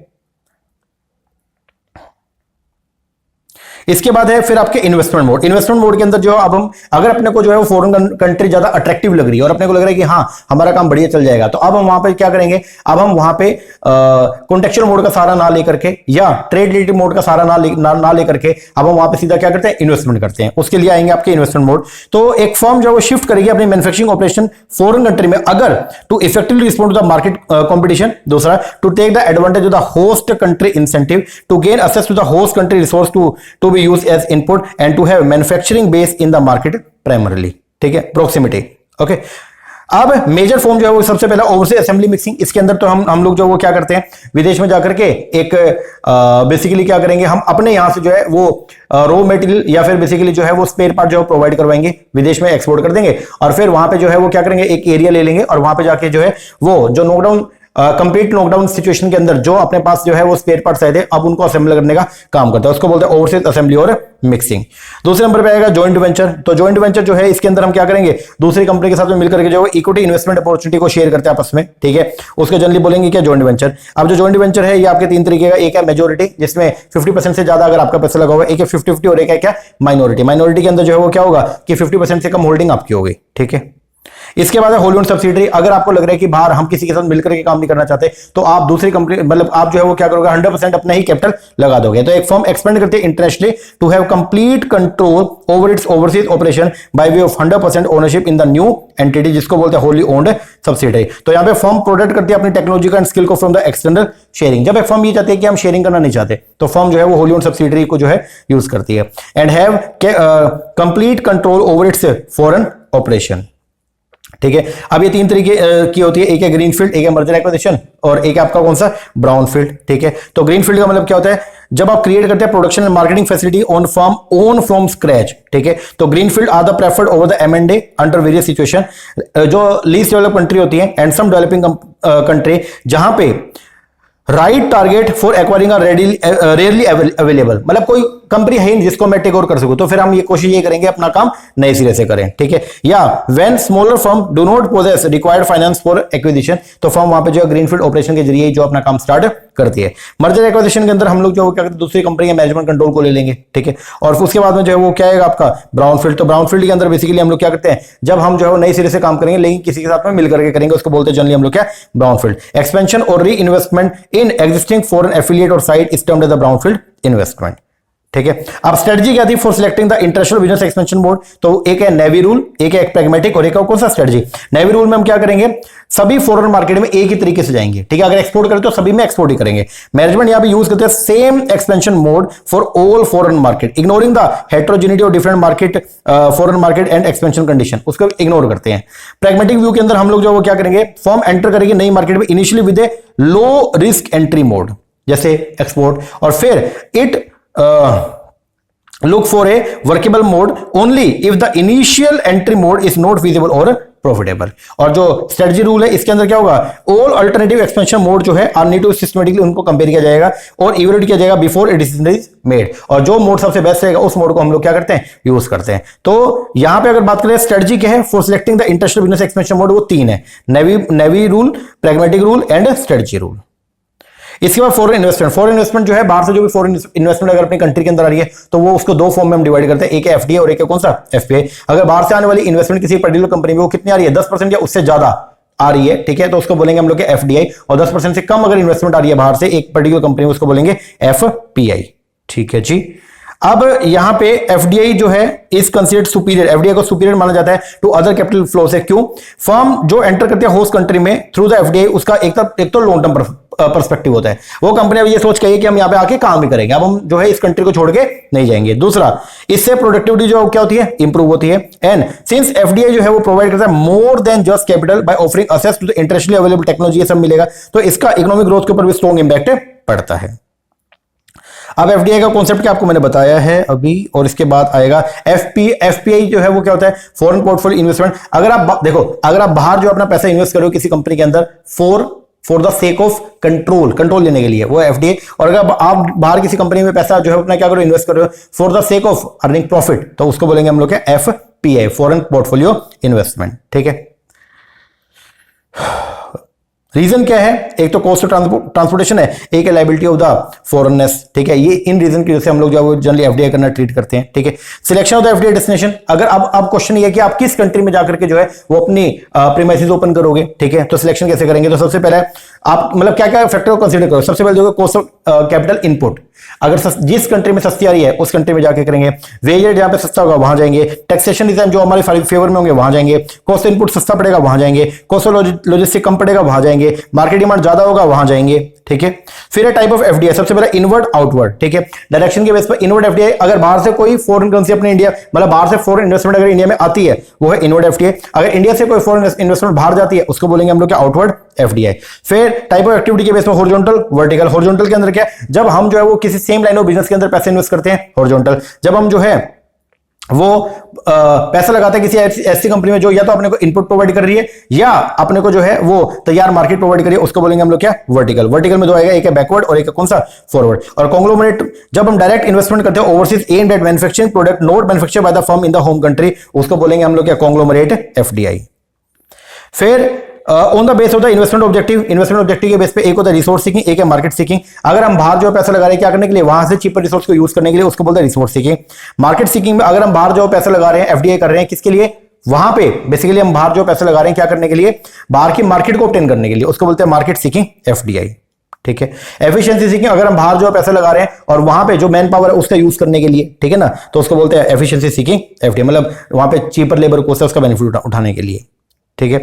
इसके बाद है फिर आपके इन्वेस्टमेंट मोड। इन्वेस्टमेंट मोड के अंदर जो अब हम अगर अपने को जो है वो फॉरेन कंट्री ज्यादा अट्रैक्टिव लग रही है और अपने को लग रहा है कि हाँ हमारा काम बढ़िया चल जाएगा, तो अब हम वहां पे क्या करेंगे, अब हम वहां पे कॉन्टेक्चुअल मोड का सहारा ना लेकर के या ट्रेड रिलेटेड मोड का सहारा ना लेकर के अब हम वहां पे सीधा क्या करते हैं, इन्वेस्टमेंट करते हैं। उसके लिए आएंगे आपके इन्वेस्टमेंट मोड। तो एक फर्म जो है वो शिफ्ट करेगी अपनी मैन्युफैक्चरिंग ऑपरेशन फॉरेन कंट्री में अगर to effectively respond to the market competition. दूसरा, to take the advantage of the host country incentive, to gain access to the host country resource to be used as input and to have manufacturing base in the market primarily। ठीक है, proximity। Okay, अब major form जो है वो सबसे पहला overseas assembly mixing. इसके अंदर तो हम लोग जो वो क्या करते हैं, विदेश में जाकर के एक बेसिकली क्या करेंगे, हम अपने यहां से जो है वो रॉ मटेरियल या फिर बेसिकली जो है वो स्पेयर पार्ट जो है प्रोवाइड करवाएंगे, विदेश में एक्सपोर्ट कर देंगे और फिर वहां पे जो है वो क्या करेंगे, एक एरिया ले लेंगे और वहां पे जाके जो है वो जो नॉकडाउन कंप्लीट लॉकडाउन सिचुएशन के अंदर जो अपने पास जो है वो स्पेयर पार्ट्स आए थे, अब उनको असेंबल करने का काम करता है। उसको बोलते हैं ओवरसीज असेंबली और मिक्सिंग। दूसरे नंबर पे आएगा जॉइंट वेंचर। तो जॉइंट वेंचर जो है इसके अंदर हम क्या करेंगे, दूसरी कंपनी के साथ में मिलकर के जो है इक्विटी इन्वेस्टमेंट अपॉर्चुनिटी को शेयर करते हैं आपस में। ठीक है, उसको जनरली बोलेंगे क्या, जॉइंट वेंचर। अब जो जॉइंट वेंचर है ये आपके तीन तरीके का, एक है मेजोरिटी जिसमें 50% से ज्यादा अगर आपका पैसा लगा हुआ है, एक है 50-50 और एक है क्या, माइनॉरिटी। माइनॉरिटी के अंदर जो है वो क्या होगा कि 50% से कम होल्डिंग आपकी होगी। ठीक है, इसके बाद है होल ओन सब्सिडरी। अगर आपको लग रहा है कि बाहर हम किसी के साथ मिलकर के काम नहीं करना चाहते तो आप दूसरी कंपनी मतलब आप जो है वो क्या करोगे, 100% अपना ही कैपिटल लगा दोगे। तो एक फर्म एक्सपेंड करती है internationally to have complete control over its overseas operation by way of 100% ownership in the new entity, जिसको बोलते हैं होली ओन्ड सब्सिडरी। तो यहां पे फर्म प्रोटेक्ट करती है अपनी टेक्नोलॉजी का एंड स्किल को फ्रॉम द एक्सटर्नल शेयरिंग। जब एक फर्म ये चाहती है कि हम शेयरिंग करना नहीं चाहते तो फर्म जो है वो होली ओन्ड सब्सिडरी को जो है यूज करती है and have complete control over it's foreign operation. ठीक है, अब ये तीन तरीके की होती है, एक है ग्रीनफील्ड, एक है मर्जर एक्विजिशन और एक है आपका कौन सा, ब्राउनफील्ड। ठीक है, तो ग्रीनफील्ड का मतलब क्या होता है, जब आप क्रिएट करते हैं production and marketing facility on firm own from scratch. ठीक है, तो greenfield are the preferred over the M&A under various situation. जो लीस्ट डेवलप कंट्री होती है एंड सम डेवलपिंग कंट्री जहां पे right target for acquiring rarely available, मतलब कोई कंपनी है नहीं जिसको मैं टेक ओवर कर सकूं, तो फिर हम ये कोशिश ये करेंगे अपना काम नए सिरे से करें। ठीक है, या when smaller firm do not possess required finance for acquisition, तो फर्म वहां पे जो ग्रीनफील्ड ऑपरेशन के जरिए जो अपना काम स्टार्ट करती है। मर्जर एक्विजिशन के अंदर हम लोग जो क्या करते हैं, दूसरी कंपनी के मैनेजमेंट कंट्रोल को ले लेंगे। ठीक है, और उसके बाद में जो है वो क्या आएगा आपका ब्राउनफील्ड। तो ब्राउनफील्ड के अंदर बेसिकली हम लोग क्या करते हैं, जब हम जो है नए सिरे से काम करेंगे लेकिन किसी के साथ में मिलकर के करेंगे, उसको बोलते हैं जनरली हम लोग क्या, ब्राउनफील्ड। एक्सपेंशन और re investment in existing foreign affiliate और site is termed as the brownfield investment. ठीक है, अब स्ट्रेटजी क्या थी for selecting the international business expansion mode, तो एक है नेवी रूल, एक है प्रैग्मेटिक और एक है कौन सा, स्ट्रेटजी। नेवी रूल में हम क्या करेंगे, सभी फॉरेन मार्केट में एक ही तरीके से जाएंगे। ठीक है, अगर एक्सपोर्ट करें तो सभी में एक्सपोर्ट ही करेंगे। मैनेजमेंट यहां पे यूज करते हैं same expansion mode for all foreign market, ignoring the heterogeneity of different market foreign market and expansion condition, उसको इग्नोर करते हैं। प्रैग्मेटिक व्यू के अंदर हम लोग जो वो क्या करेंगे, फॉर्म एंटर करेंगे नई मार्केट में initially with A low risk entry mode जैसे एक्सपोर्ट, और फिर it look for a workable mode only if the initial entry mode is not feasible or profitable. और जो स्ट्रेटजी रूल है इसके अंदर क्या होगा, ऑल अल्टरनेटिव एक्सपेंशन मोड जो है आर नीड टू सिस्टमेटिकली उनको कंपेयर किया जाएगा और इवैल्यूएट किया जाएगा before a decision is made, और जो मोड सबसे बेस्ट रहेगा उस मोड को हम लोग क्या करते हैं, यूज करते हैं। तो यहां पे अगर बात करें स्ट्रेटजी क्या है for selecting the international business expansion mode, वो 3 है, navy rule, pragmatic rule and strategy rule. इसके बाद फॉरेन इन्वेस्टमेंट, फॉरेन इन्वेस्टमेंट जो है बाहर से जो भी फॉरेन इन्वेस्टमेंट अगर अपनी कंट्री के अंदर आ रही है तो वो उसको 2 फॉर्म में हम डिवाइड करते हैं, एक है एफडीआई और एक है कौन सा, एफपीआई। अगर बाहर से आने वाली इन्वेस्टमेंट किसी पर्टिकुलर कंपनी में वो कितनी आ रही है, 10% या उससे ज्यादा आ रही है, ठीक है, तो उसको बोलेंगे हम लोग एफडीआई, और 10% से कम अगर इन्वेस्टमेंट आ रही है बाहर से एक पर्टिकुलर कंपनी में उसको बोलेंगे एफपीआई, ठीक है जी। अब यहां पे एफडीआई जो है इज कंसीडर्ड सुपीरियर, एफडीआई को सुपीरियर माना जाता है टू अदर कैपिटल फ्लो से। क्यों, फर्म जो एंटर करती है होस्ट कंट्री में थ्रू द एफडीआई उसका एक तो लॉन्ग टर्म पर्सपेक्टिव होता है, वो कंपनी अब ये सोच के कि हम यहां पे आके काम ही करेंगे, अब हम जो है इस कंट्री को छोड़ के नहीं जाएंगे। दूसरा, इससे प्रोडक्टिविटी जो क्या होती है, इंप्रूव होती है। एंड सिंस एफडीआई जो है वो प्रोवाइड करता है more than just capital by offering access to the internationally available technology, ये सब मिलेगा, तो इसका इकोनॉमिक ग्रोथ के ऊपर भी स्ट्रॉन्ग इंपैक्ट पड़ता है। अब एफडीआई का कॉन्सेप्ट क्या आपको मैंने बताया है अभी, और इसके बाद आएगा एफपीआई जो है वो क्या होता है, फॉरेन पोर्टफोलियो इन्वेस्टमेंट। अगर आप देखो, अगर आप बाहर जो अपना पैसा इन्वेस्ट करो किसी कंपनी के अंदर for the sake of control लेने के लिए, वो एफडीआई। और अगर आप बाहर किसी कंपनी में पैसा जो है अपना क्या करो, इन्वेस्ट करो for the sake of earning profit, तो उसको बोलेंगे हम लोग एफपीआई, फॉरेन पोर्टफोलियो इन्वेस्टमेंट, ठीक है। रीजन क्या है, एक तो कॉस्ट ऑफ ट्रांसपोर्टेशन है, एक है लायबिलिटी ऑफ द फॉरेननेस, ठीक है। ये इन रीजन की वजह से हम लोग जो है जनरली एफडीआई करना ट्रीट करते हैं, ठीक है। Selection of the FDI destination, अगर अब क्वेश्चन ये है कि आप किस कंट्री में जाकर के जो है वो अपनी प्रीमाइसेस ओपन करोगे, ठीक है, तो सिलेक्शन कैसे करेंगे, तो सबसे पहले आप मतलब क्या क्या फैक्टर को कंसीडर करो। सबसे पहले जो कॉस्ट ऑफ कैपिटल इनपुट, अगर जिस कंट्री में सस्ती आ रही है उस कंट्री में जाके करेंगे। वेज जहां पे सस्ता होगा वहां जाएंगे। टैक्सेशन डिजाइन जो हमारे फेवर में होंगे वहां जाएंगे। कॉस्ट इनपुट सस्ता पड़ेगा वहां जाएंगे। कॉस्ट ऑफ लॉजिस्टिक कम पड़ेगा वहां जाएंगे। मार्केट डिमांड ज्यादा होगा वहां जाएंगे, ठीक है। फिर है टाइप ऑफ एफडीआई, सबसे पहले इनवर्ड आउटवर्ड, ठीक है, डायरेक्शन के बेस पर इनवर्ड एफडीआई। अगर बाहर से कोई फॉरेन करेंसी अपने इंडिया मतलब बाहर से फॉरेन इन्वेस्टमेंट अगर इंडिया में आती है वो है इनवर्ड एफडीआई। अगर इंडिया से कोई फॉरेन इन्वेस्टमेंट बाहर जाती है उसको बोलेंगे हम लोग क्या, आउटवर्ड एफडीआई। फिर टाइप ऑफ एक्टिविटी के बेस पर हॉरिजॉन्टल, वर्टिकल। हॉरिजॉन्टल के अंदर क्या, जब हम जो है वो किसी सेम लाइन ऑफ बिजनेस के अंदर पैसे इन्वेस्ट करते हैं हॉरिजॉन्टल। जब हम जो है वो पैसा लगाते हैं किसी ऐसी कंपनी में जो या तो अपने को इनपुट प्रोवाइड कर रही है या अपने को जो है वो तैयार मार्केट प्रोवाइड कर रही है, उसको बोलेंगे हम लोग क्या, वर्टिकल। वर्टिकल में दो आएगा, एक है बैकवर्ड और एक है कौन सा, फॉरवर्ड। और कॉन्ग्लोमरेट, जब हम डायरेक्ट इन्वेस्टमेंट करते हैं overseas and at manufacturing product not manufactured by the firm in the home country, उसको बोलेंगे हम लोग क्या, कॉन्ग्लोमरेट एफडीआई। फिर on the base of the investment objective, investment objective के बेस पे एक होता है रिसोर्स सीकिंग, एक है मार्केट सीकिंग। अगर हम बाहर जो पैसा लगा रहे हैं क्या करने के लिए, वहां से चीपर रिसोर्स को यूज करने के लिए, उसको बोलते हैं रिसोर्स सीकिंग। मार्केट सीकिंग में अगर हम बाहर जो पैसा लगा रहे हैं, एफडीआई कर रहे हैं, किसके लिए, वहां पे बेसिकली हम बाहर जो पैसा लगा रहे हैं क्या करने के लिए, बाहर की मार्केट को ऑब्टेन करने के लिए, उसको बोलते हैं मार्केट सीकिंग एफडीआई, ठीक है। एफिशिएंसी सीकिंग, अगर हम बाहर जो पैसा लगा रहे हैं और वहां पे जो मैन पावर है उसका यूज करने के लिए, ठीक है ना, तो उसको बोलते हैं एफिशिएंसी सीकिंग एफडीआई, मतलब वहां पे चीपर लेबर कोस्ट है उसका बेनिफिट उठाने के लिए, ठीक है।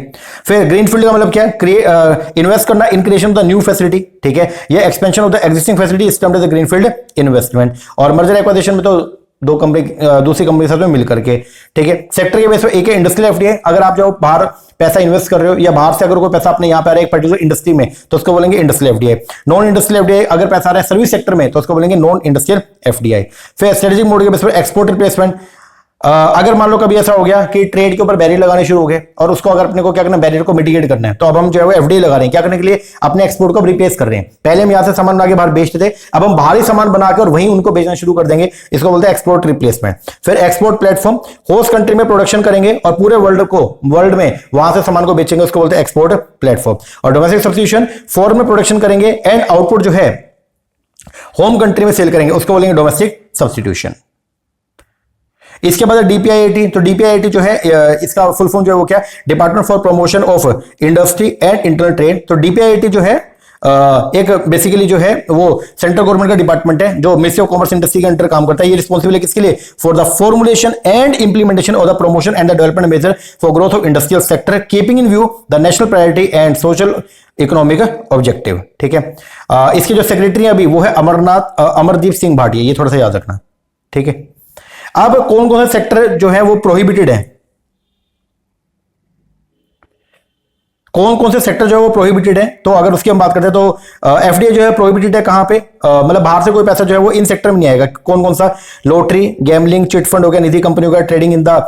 फिर ग्रीनफील्ड का मतलब क्या है, इन्वेस्ट करना in creation of the new facility, ठीक है, ये expansion of the existing facility is termed as greenfield investment. और मर्जर एक्विजिशन में तो दो कंपनी दूसरी कंपनी के साथ में मिलकर के, ठीक है। सेक्टर के बेस पर एक है इंडस्ट्रियल एफडीआई, अगर आप जो बाहर पैसा इन्वेस्ट कर रहे हो या बाहर से अगर कोई पैसा अपने यहाँ पे आ रहा है एक पर्टिकुलर इंडस्ट्री में तो उसको बोलेंगे industrial FDI. Non industrial FDI, अगर पैसा आ रहा है सर्विस सेक्टर में तो उसको बोलेंगे नॉन इंडस्ट्रियल एफडीआई। फिर स्ट्रेटेजिक मोड के बेस पर एक्सपोर्ट रिप्लेसमेंट, अगर मान लो कभी ऐसा हो गया कि ट्रेड के ऊपर बैरियर लगाने शुरू हो गए और उसको अगर अपने को क्या करना है, बैरियर को मिटिगेट करना है, तो अब हम जो है वो एफडीआई लगा रहे हैं क्या करने के लिए, अपने एक्सपोर्ट को रिप्लेस कर रहे हैं। पहले हम यहां से सामान बना के बाहर बेचते थे, अब हम बाहरी सामान बनाकर और वहीं उनको बेचना शुरू कर देंगे, इसको बोलते हैं एक्सपोर्ट रिप्लेसमेंट। फिर एक्सपोर्ट प्लेटफॉर्म, होस्ट कंट्री में प्रोडक्शन करेंगे और पूरे वर्ल्ड में वहां से सामान को बेचेंगे, उसको बोलते हैं एक्सपोर्ट प्लेटफॉर्म। और डोमेस्टिक सब्स्टिट्यूशन, फॉरेन में प्रोडक्शन करेंगे एंड आउटपुट जो है होम कंट्री में सेल करेंगे, उसको बोलेंगे डोमेस्टिक सब्स्टिट्यूशन। इसके बाद डीपीआईआईटी, तो डीपीआईआईटी जो है इसका फुल फॉर्म जो है वो क्या, department for promotion of industry and internal trade. तो डीपीआईआईटी जो है एक बेसिकली जो है वो सेंट्रल गवर्नमेंट का डिपार्टमेंट है जो मिनिस्ट्री ऑफ कॉमर्स इंडस्ट्री के अंडर काम करता है। ये रिस्पॉन्सिबल है किसके लिए, for the formulation and implementation of the promotion and the development measure for growth of industrial sector keeping in view the national priority and social economic objective, ठीक है। इसके जो सेक्रेटरी अभी वो है अमरदीप सिंह भाटिया, ये थोड़ा सा याद रखना, ठीक है। अब कौन कौन से सेक्टर जो है वो प्रोहिबिटेड है, कौन कौन से सेक्टर जो है वो प्रोहिबिटेड है, तो अगर उसकी हम बात करते हैं तो एफडीआई जो है प्रोहिबिटेड है कहां पे, मतलब बाहर से कोई पैसा जो है वो इन सेक्टर में नहीं आएगा। कौन कौन सा, लॉटरी, गैमलिंग, चिट फंड हो गया, निधि कंपनी हो गया, ट्रेडिंग इन द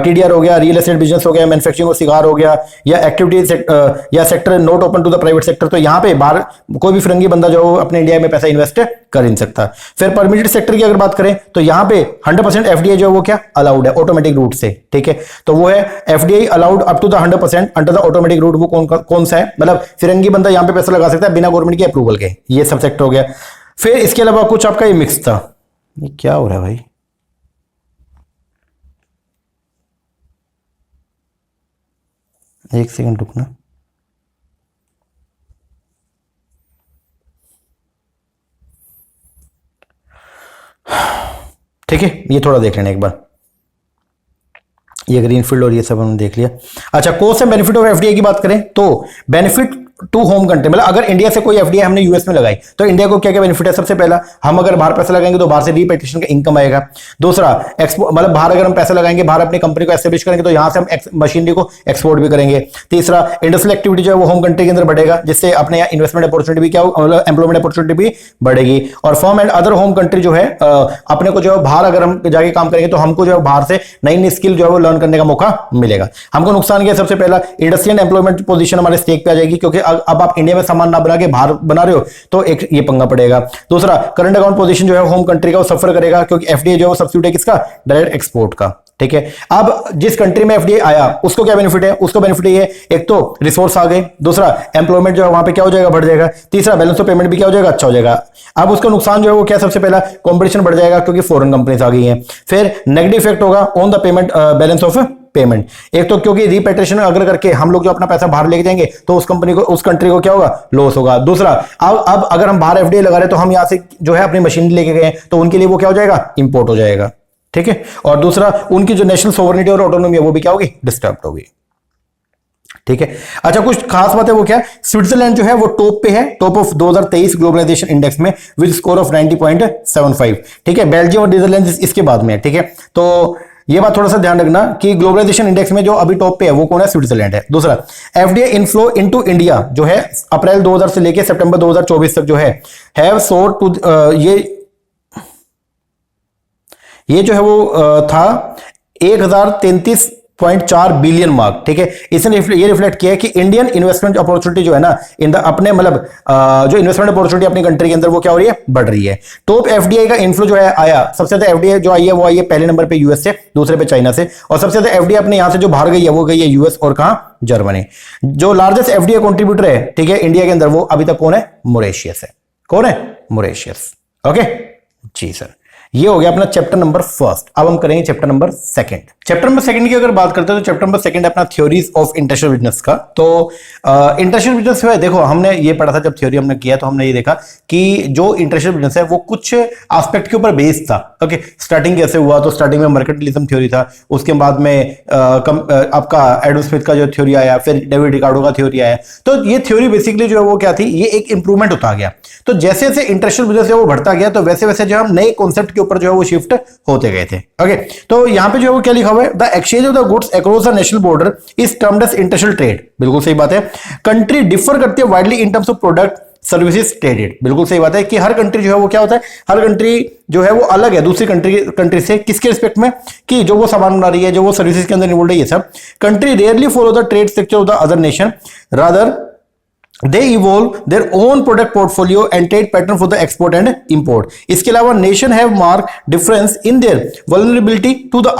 टीडीआर हो गया, रियल एस्टेट बिजनेस हो गया, मैन्युफैक्चरिंग और सिगार हो गया, या एक्टिविटी या sector not open to the private sector. तो यहाँ पे बाहर कोई भी फिरंगी बंदा जो अपने इंडिया में पैसा इन्वेस्ट कर नहीं सकता। फिर परमिटेड सेक्टर की अगर बात करें तो यहाँ पे 100% एफडीआई जो है वो क्या अलाउड है ऑटोमेटिक रूट से, ठीक है। तो वो है FDI allowed up to the 100% under the automatic route. वो कौन सा है, मतलब फिरंगी बंदा यहाँ पे पैसा लगा सकता है बिना गवर्नमेंट के अप्रूवल के, ये सब सेक्टर हो गया। फिर इसके अलावा कुछ आपका ये मिक्स था, ये क्या हो रहा है भाई, एक सेकंड रुकना। ठीक है, ये थोड़ा देख लेना एक बार, ये ग्रीनफील्ड और ये सब हमने देख लिया। अच्छा, cost and benefit of FDI की बात करें तो बेनिफिट टू होम कंट्री, मतलब अगर इंडिया से कोई एफडीआई हमने यूएस में लगाई तो इंडिया को क्या क्या बेनिफिट है। सबसे पहला, हम अगर बाहर पैसा लगाएंगे तो बाहर से रीपेट्रिएशन का इनकम आएगा। दूसरा, एक्सपोर्ट, मतलब बाहर अगर हम पैसा लगाएंगे, बाहर अपनी कंपनी को एस्टेब्लिश करेंगे तो यहां से हम मशीनरी को एक्सपोर्ट भी करेंगे। तीसरा, इंडस्ट्रियल एक्टिविटी जो है वो होम कंट्री के अंदर बढ़ेगा, जिससे अपने यहाँ इन्वेस्टमेंट अपॉर्चुनिटी भी क्या हो, मतलब एम्प्लॉयमेंट अपॉर्चुनिटी भी बढ़ेगी। और firm and other home country जो है अपने को जो है बाहर अगर हम जाके काम करेंगे तो हमको जो है बाहर से नई नई स्किल जो है वो लर्न करने का मौका मिलेगा। हमको नुकसान क्या है, सबसे पहला इंडस्ट्री एंड एम्प्लॉयमेंट पोजीशन हमारे स्टेक पे आ जाएगी, क्योंकि अब आप इंडिया में सामान ना बना के बाहर बना रहे हो तो एक ये पंगा पड़ेगा। दूसरा, करंट अकाउंट पोजीशन जो है होम कंट्री का वो सफर करेगा, क्योंकि एफडीआई जो है वो सब्सिट्यूट है किसका, डायरेक्ट एक्सपोर्ट का, ठीक है। अब जिस कंट्री में एफडीआई आया उसको क्या बेनिफिट है, उसको बेनिफिट ये है, एक तो रिसोर्स आ गए, दूसरा एम्प्लॉयमेंट जो है वहां पे क्या हो जाएगा, बढ़ जाएगा, तीसरा बैलेंस ऑफ पेमेंट भी क्या हो जाएगा, अच्छा हो जाएगा। अब उसका नुकसान जो है वो क्या, सबसे पहला कंपटीशन बढ़ जाएगा क्योंकि फॉरेन कंपनीज आ गई हैं। फिर नेगेटिव इफेक्ट होगा on the payment balance of payment, एक तो क्योंकि रिपेट्रिएशन अगर करके हम लोग जो अपना पैसा बाहर लेके जाएंगे तो उस कंपनी को, उस कंट्री को क्या होगा, लॉस होगा। दूसरा, अब अगर हम बाहर एफडीआई लगा रहे तो हम यहां से जो है अपनी मशीन लेके गए तो उनके लिए वो क्या हो जाएगा, इंपोर्ट हो जाएगा, ठीक है। और दूसरा, उनकी जो नेशनल सोवरेनिटी और ऑटोनॉमी है वो भी क्या होगी, डिस्टर्ब होगी, ठीक है। अच्छा, कुछ खास बात है वो क्या, स्विट्जरलैंड जो है वो टॉप पे है, टॉप ऑफ 2023 ग्लोबलाइजेशन इंडेक्स में विद स्कोर ऑफ 90.75, ठीक है। बेल्जियम और नीदरलैंड इसके बाद में है, ठीक है। तो ये बात थोड़ा सा ध्यान रखना कि ग्लोबलाइजेशन इंडेक्स में जो अभी टॉप पे है वो कौन है, स्विट्जरलैंड है। दूसरा, एफडीआई इनफ्लो इनटू इंडिया जो है अप्रैल 2000 से लेके सितंबर 2024 तक जो है हैव सोर टू, ये जो है वो था 1033.4 बिलियन मार्क, ठीक है। इसने ये रिफ्लेक्ट किया है कि इंडियन इन्वेस्टमेंट अपॉर्चुनिटी जो है ना इन द अपने, मतलब जो इन्वेस्टमेंट अपॉर्चुनिटी अपनी कंट्री के अंदर वो क्या हो रही है, बढ़ रही है। टॉप एफडीआई का इन्फ्लो जो है आया, सबसे ज्यादा एफडीआई जो आई है वो आई है पहले नंबर पे यूएस से, दूसरे पे चाइना से, और सबसे ज्यादा एफडीआई अपने यहां से जो बाहर गई है वो गई है यूएस और कहां, जर्मनी। जो लार्जेस्ट एफडीआई कंट्रीब्यूटर है, ठीक है, इंडिया के अंदर, वो अभी तक कौन है, मॉरिशस है। कौन है, मॉरिशस, ओके जी सर। ये हो गया अपना चैप्टर नंबर फर्स्ट। अब हम करेंगे chapter number second. Chapter number second की अगर बात करते हैं तो चैप्टर नंबर सेकंड है अपना थ्योरीज ऑफ इंटरनेशनल बिजनेस का। तो इंटरनेशनल बिजनेस है, देखो हमने ये पढ़ा था जब थ्योरी हमने किया तो हमने ये देखा कि जो इंटरनेशनल बिजनेस है वो कुछ एस्पेक्ट के ऊपर बेस्ड था, ओके। स्टार्टिंग कैसे हुआ, तो स्टार्टिंग में मर्केंटिलिज्म थ्योरी था, उसके बाद में आपका एडम स्मिथ का जो थ्योरी आया, फिर डेविड रिकार्डो का थ्योरी आया। तो ये थ्योरी बेसिकली जो है वो क्या थी, ये एक इंप्रूवमेंट होता गया। तो जैसे जैसे इंटरनेशनल बिजनेस है वो बढ़ता गया तो वैसे वैसे जो हम नए कॉन्सेप्ट के ऊपर जो है वो शिफ्ट होते गए थे, ओके। तो यहां पे जो है वो क्या लिखा हुआ है, the exchange of the goods across the national border is termed as international trade. बिल्कुल सही बात है। कंट्री डिफर करती है widely in terms of product services traded. बिल्कुल सही बात है कि हर कंट्री जो है वो क्या होता है, हर कंट्री जो है वो अलग है दूसरी कंट्री से, किसके रिस्पेक्ट में, कि जो वो सामान बना रही है, जो वो सर्विसेज के अंदर इन्वॉल्व है, ये सब। Country rarely follow the trade structure of the other nation, rather they evolve their own product portfolio and trade pattern for the export and import. इसके अलावा nation have marked difference in their vulnerability to the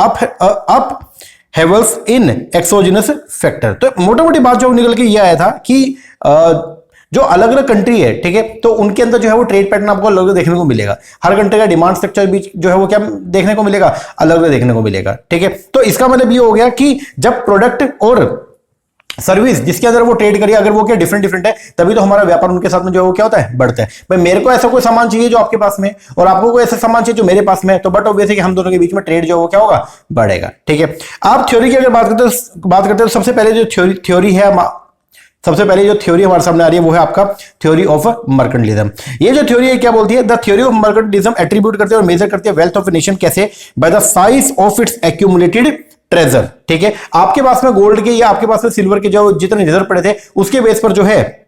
upheavals in exogenous factor. तो मोटा मोटी बात जो निकल के ये आया था कि जो अलग अलग कंट्री है, ठीक है, तो उनके अंदर जो है वो ट्रेड पैटर्न आपको अलग अलग देखने को मिलेगा। हर कंट्री का डिमांड स्ट्रक्चर भी जो है वो क्या देखने को मिलेगा, अलग अलग देखने को मिलेगा, ठीक है। तो इसका मतलब ये हो गया कि जब प्रोडक्ट और सर्विस जिसके अंदर वो ट्रेड करिए अगर वो क्या डिफरेंट है, तभी तो हमारा व्यापार उनके साथ में जो है वो क्या होता है, बढ़ता है। भाई मेरे को ऐसा कोई सामान चाहिए जो आपके पास में, और आपको कोई ऐसा सामान चाहिए जो मेरे पास में, तो बट ऑब्वियस है कि हम दोनों के बीच में ट्रेड जो है वो क्या होगा, बढ़ेगा, ठीक है। आप थ्योरी की अगर बात करते हैं तो सबसे पहले जो थ्योरी है, सबसे पहले जो थ्योरी हमारे सामने आ रही है वो है आपका थ्योरी ऑफ मर्केंटिलिज्म। ये जो थ्योरी है क्या बोलती है, the theory of mercantilism attribute करते हैं और मेजर करते हैं वेल्थ ऑफ ए नेशन कैसे, by the size of its accumulated treasure, ठीक है। आपके पास में गोल्ड के या आपके पास में सिल्वर के जो जितने रिजर्व पड़े थे उसके बेस पर जो है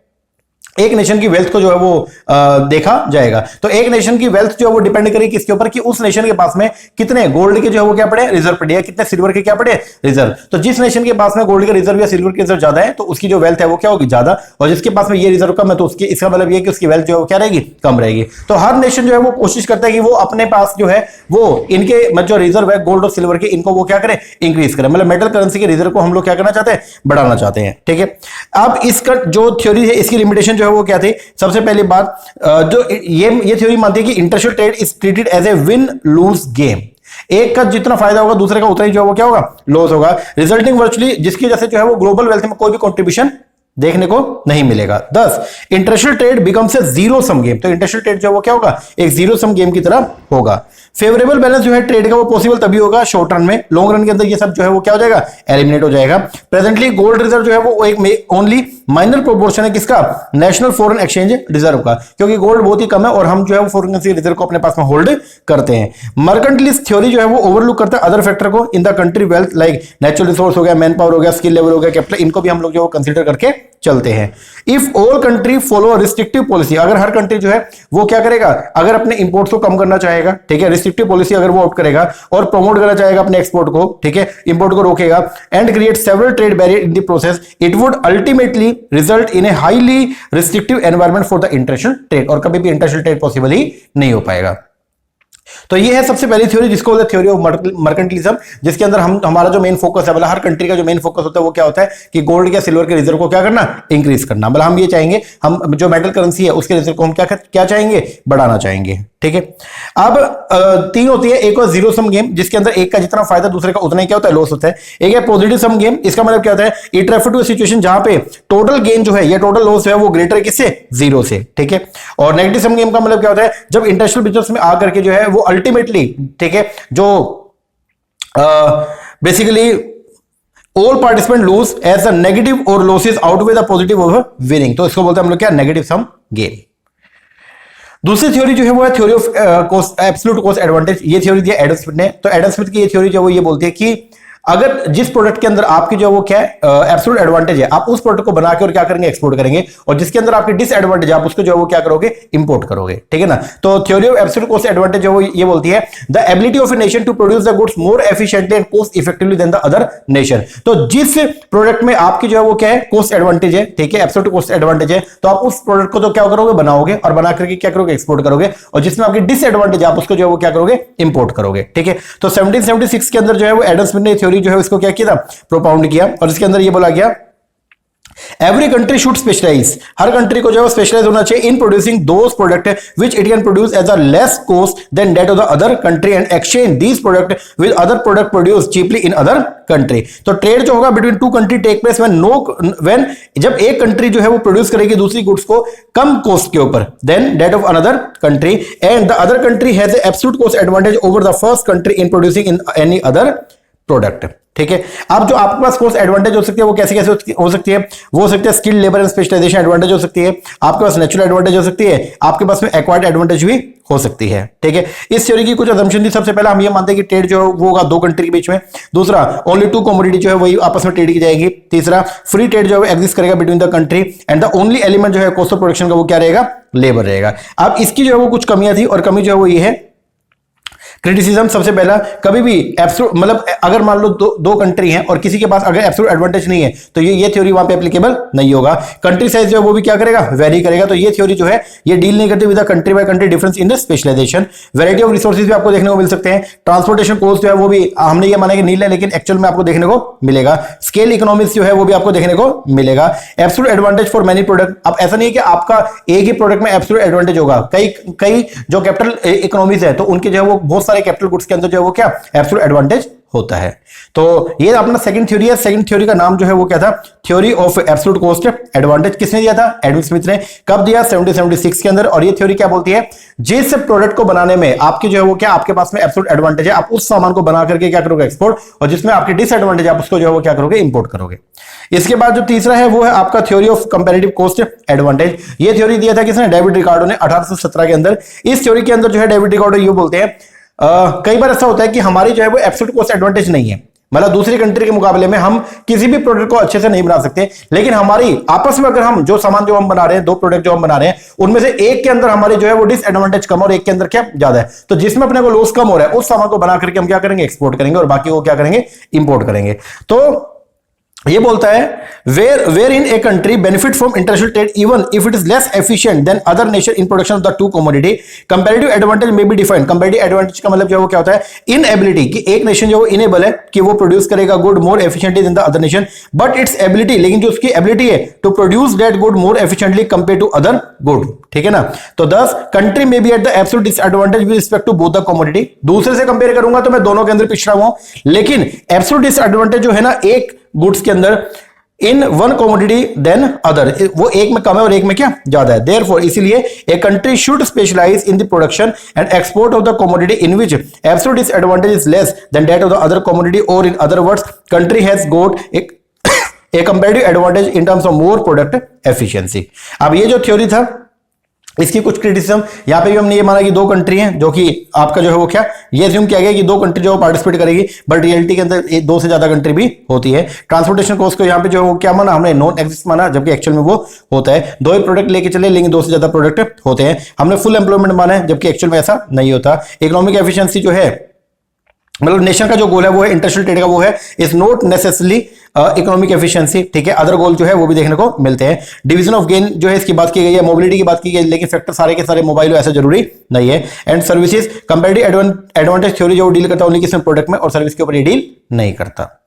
एक नेशन की वेल्थ को जो है वो देखा जाएगा। तो एक नेशन की वेल्थ जो है वो डिपेंड करेगी किसके ऊपर, कि उस नेशन के पास में कितने गोल्ड के जो है वो क्या पड़े, रिजर्व पड़े, या कितने सिल्वर के क्या पड़े, रिजर्व। तो जिस नेशन के पास में गोल्ड के रिजर्व या सिल्वर के रिजर्व ज्यादा है तो उसकी जो वेल्थ है वो क्या होगी, ज्यादा, और जिसके पास में ये रिजर्व कम है तो उसकी, इसका मतलब ये कि उसकी वेल्थ जो है वो क्या रहेगी, कम रहेगी। तो हर नेशन जो है वो कोशिश करता है कि वो अपने पास जो है वो इनके जो रिजर्व है गोल्ड और सिल्वर के, इनको वो क्या करें, इंक्रीज करें। मतलब मेटल करेंसी के रिजर्व को हम लोग क्या करना चाहते हैं, बढ़ाना चाहते हैं, ठीक है। अब इसका जो थ्योरी है इसकी लिमिटेशन जो है वो क्या थी, सबसे पहली बात जो ये थ्योरी मानती है कि international trade is treated as a win lose game. एक का जितना फायदा होगा दूसरे का उतना ही जो है वो क्या होगा, लॉस होगा, रिजल्टिंग वर्चुअली, जिसकी वजह से जो है वो ग्लोबल वेल्थ में कोई भी कंट्रीब्यूशन देखने को नहीं मिलेगा। 10 international trade becomes a zero sum game. तो इंटरनेशनल ट्रेड जो है वो क्या होगा, एक जीरो सम गेम की तरह होगा। फेवरेबल बैलेंस जो है ट्रेड का वो पॉसिबल तभी होगा शॉर्ट रन में, लॉन्ग रन के अंदर ये सब जो है वो क्या हो जाएगा, एलिमिनेट हो जाएगा। प्रेजेंटली गोल्ड रिजर्व जो है वो एक ओनली माइनर प्रोपोर्शन है किसका, नेशनल फॉरेन एक्सचेंज रिजर्व का, क्योंकि गोल्ड बहुत ही कम है और हम जो है वो फॉरेन करेंसी रिजर्व को अपने पास में होल्ड करते हैं। मर्केंटलिस्ट थ्योरी जो है वो ओवरलुक करता है अदर फैक्टर को इन the country wealth, like natural resource हो गया, मैन पावर हो गया, स्किल लेवल हो गया, कैपिटल, इनको भी हम लोग जो कंसीडर करके चलते हैं। If all country follow restrictive policy, अगर हर कंट्री जो है वो क्या करेगा, अगर अपने इंपोर्ट्स को कम करना चाहेगा, ठीक है, रिस्ट्रिक्टिव पॉलिसी अगर वो ऑप्ट करेगा और प्रमोट करना चाहेगा अपने एक्सपोर्ट को, ठीक है, इंपोर्ट को रोकेगा, and create several trade barrier in the process, it would ultimately result in a highly restrictive environment for the international trade, और कभी भी इंटरनेशनल ट्रेड पॉसिबल ही नहीं हो पाएगा। तो ये है सबसे पहली थ्योरी जिसको बोलते हैं थ्योरी ऑफ मर्केंटिलिज्म, जिसके अंदर हमारा जो मेन फोकस है, मतलब हर कंट्री का जो मेन फोकस होता है वो क्या होता है कि गोल्ड या सिल्वर के रिजर्व को क्या करना, इंक्रीज करना। मतलब हम ये चाहेंगे, हम जो मेटल करेंसी है उसके रिजर्व को हम क्या चाहेंगे, बढ़ाना चाहेंगे, ठीक है। अब तीन होती है, एक और जीरो सम गेम जिसके अंदर एक का जितना फायदा दूसरे का उतना ही क्या होता है, लॉस होता है। एक है पॉजिटिव सम गेम, इसका मतलब क्या होता है, इट रेफर टू सिचुएशन जहां पे टोटल गेन जो है या टोटल लॉस है वो ग्रेटर है किससे, जीरो से, ठीक है। और नेगेटिव सम गेम का मतलब क्या होता है, जब इंटरनेशनल बिजनेस में आकर के जो है वो अल्टीमेटली, ठीक है, जो basically all participant lose as the negative और losses outweigh the positive of winning, तो इसको बोलते हैं हम लोग क्या, नेगेटिव सम गेम। दूसरी थ्योरी जो है वो है theory of cost, absolute cost advantage. ये थ्योरी दिया एडम स्मिथ ने। तो एडम स्मिथ की ये थ्योरी जो है वो ये बोलती है कि अगर जिस प्रोडक्ट के अंदर आपकी जो वो क्या है एब्सोल्यूट एडवांटेज है, आप उस प्रोडक्ट को बना के और क्या करेंगे, एक्सपोर्ट करेंगे, और जिसके अंदर आपकी डिसएडवांटेज है आप उसको जो है वो क्या करोगे, इंपोर्ट करोगे, ठीक है ना। तो theory of absolute cost advantage जो ये बोलती है the ability of a nation to produce the goods more efficiently and cost effectively than the other nation. तो जिस प्रोडक्ट में आपकी जो है वो क्या है, कॉस्ट एडवांटेज है, ठीक है, एब्सोल्यूट कॉस्ट एडवांटेज है, तो आप उस प्रोडक्ट को तो क्या करोगे, बनाओगे, और बना करके क्या करोगे, एक्सपोर्ट करोगे, और जिसमें आपकी डिसएडवांटेज है आप उसको जो है वो क्या करोगे, इंपोर्ट करोगे, ठीक है। तो 1776 के अंदर जो है वो एडम स्मिथ ने थ्योरी जो है उसको क्या किया, प्रोपाउंड किया, और इसके अंदर ये बोला गया एवरी कंट्री शुड स्पेशलाइज, हर कंट्री को जो है स्पेशलाइज होना चाहिए in producing those product which it can produce as a less cost than that of the other country and exchange these product with other product produce cheaply in other country. तो trade जो होगा between two country take place when जब एक country जो है वो produce करेगी दूसरी गुड्स को कम कॉस्ट के ऊपर than that of another country, and the other country has a absolute cost advantage over the first country in producing in any other product, ठीक है। अब जो आपके पास कॉस्ट एडवांटेज हो सकती है वो कैसे कैसे हो सकती है, वो हो सकती है skill labour and specialisation advantage हो सकती है, आपके पास नेचुरल एडवांटेज हो सकती है, आपके पास में एक्वायर्ड एडवांटेज भी हो सकती है, ठीक है। इस थ्योरी की कुछ असम्पशन थी। सबसे पहला हम ये मानते हैं कि ट्रेड जो वो होगा दो कंट्री के बीच में। दूसरा, ओनली टू कमोडिटी जो है वही आपस में ट्रेड की जाएगी। तीसरा, फ्री ट्रेड जो है एग्जिस्ट करेगा between the country, and the only element जो है कॉस्ट ऑफ प्रोडक्शन का वो क्या रहेगा, लेबर रहेगा। अब इसकी जो है वो कुछ कमियां थी, और कमी जो है वो ये है क्रिटिसिज्म। सबसे पहला, कभी भी एब्सोल्यूट मतलब अगर मान लो दो कंट्री हैं और किसी के पास अगर एब्सोल्यूट एडवांटेज नहीं है तो ये थ्योरी वहां पे एप्लीकेबल नहीं होगा। कंट्री साइज जो है वो भी क्या करेगा, वेरी करेगा। तो ये थ्योरी जो है ये डील नहीं करती with the country by country difference in the specialisation. Variety of resources भी आपको देखने को मिल सकते हैं। ट्रांसपोर्टेशन कॉस्ट जो है वो भी हमने ये माना कि नील है, लेकिन एक्चुअल में आपको देखने को मिलेगा। स्केल इकोनॉमिक्स जो है वो भी आपको देखने को मिलेगा। Absolute advantage for many product. अब ऐसा नहीं है कि आपका एक ही प्रोडक्ट में एब्सोल्यूट एडवांटेज होगा, कई जो कैपिटल इकोनॉमीज है तो उनके जो है वो बहुत सारे कैपिटल गुड्स के अंदर जो है वो क्या एब्सोल्यूट एडवांटेज होता है। तो ये अपना सेकंड थ्योरी है। सेकंड थ्योरी का नाम जो है वो क्या था, theory of absolute cost advantage. किसने दिया था, एडम स्मिथ ने। कब दिया, 1776 के अंदर। और ये थ्योरी क्या बोलती है, जिस प्रोडक्ट को बनाने में आपकी जो है वो क्या आपके पास में एब्सोल्यूट एडवांटेज है, आप उस सामान को बना करके क्या करोगे, एक्सपोर्ट, और जिसमें आपकी डिसएडवांटेज है आप उसको जो है वो क्या करोगे, इंपोर्ट करोगे। इसके बाद जो तीसरा है वो है आपका theory of comparative cost advantage. ये थ्योरी दिया था किसने, डेविड रिकार्डो ने 1817 के अंदर। इस थ्योरी के अंदर जो है डेविड रिकार्डो ये बोलते हैं कई बार ऐसा होता है कि हमारी जो है वो एब्सोल्यूट कॉस्ट एडवांटेज नहीं है, मतलब दूसरी कंट्री के मुकाबले में हम किसी भी प्रोडक्ट को अच्छे से नहीं बना सकते, लेकिन हमारी आपस में अगर हम जो सामान जो हम बना रहे हैं, दो प्रोडक्ट जो हम बना रहे हैं, उनमें से एक के अंदर हमारी जो है वो डिसएडवांटेज कम और एक के अंदर क्या ज्यादा है, तो जिसमें अपने को लॉस कम हो रहा है उस सामान को बना करके हम क्या करेंगे, एक्सपोर्ट करेंगे और बाकी को क्या करेंगे, इंपोर्ट करेंगे। तो ये बोलता है where in a country benefit from international trade even if it is less efficient than other nation in production of the two commodity, comparative advantage में बी डिफाइंड। कंपैरेटिव एडवांटेज का मतलब जो है वो क्या होता है, इन एबिलिटी कि एक नेशन जो इनेबल है कि वो प्रोड्यूस करेगा good more efficiently than the other nation, but its ability, लेकिन जो उसकी एबिलिटी है to produce that good more efficiently compare to other good, ठीक है ना। तो दस कंट्री में be at the absolute disadvantage with respect to both the commodity. दूसरे से कंपेयर करूंगा तो मैं दोनों के अंदर पिछड़ा हुआ हूं, लेकिन एब्सोल्यूट डिसएडवांटेज जो है ना एक गुड्स के अंदर in one commodity than other, वो एक में कम है और एक में क्या ज्यादा है। देयरफॉर इसीलिए a country should specialise in the production and export of the commodity in which absolute disadvantage is less than that of the other commodity, और in other words country has got a comparative advantage in terms of more product efficiency. अब ये जो theory था इसकी कुछ criticism, यहां पे भी हमने ये माना कि दो कंट्री हैं, जो कि आपका जो है वो क्या, ये अज्यूम किया गया कि दो कंट्री जो पार्टिसिपेट करेगी, बट रियलिटी के अंदर दो से ज्यादा कंट्री भी होती है। ट्रांसपोर्टेशन कॉस्ट को यहां पे जो है वो क्या माना हमने, नॉन एग्जिस्ट माना, जबकि एक्चुअल में वो होता है। दो ही प्रोडक्ट लेके चले लेकिन दो से ज्यादा प्रोडक्ट होते हैं। हमने फुल एम्प्लॉयमेंट माना है, जबकि एक्चुअल में ऐसा नहीं होता। इकोनॉमिक एफिशिएंसी जो है, मतलब नेशन का जो गोल है वो है इंटरनेशनल ट्रेड का, वो है is not necessarily economic efficiency, ठीक है। अदर गोल जो है वो भी देखने को मिलते हैं। डिवीजन ऑफ गेन जो है इसकी बात की गई है, मोबिलिटी की बात की गई, लेकिन फैक्टर सारे के सारे मोबाइल ऐसा जरूरी नहीं है। And services, comparative advantage theory जो डील करता है ओनली किसी प्रोडक्ट में, और सर्विस के ऊपर ये डील नहीं करता।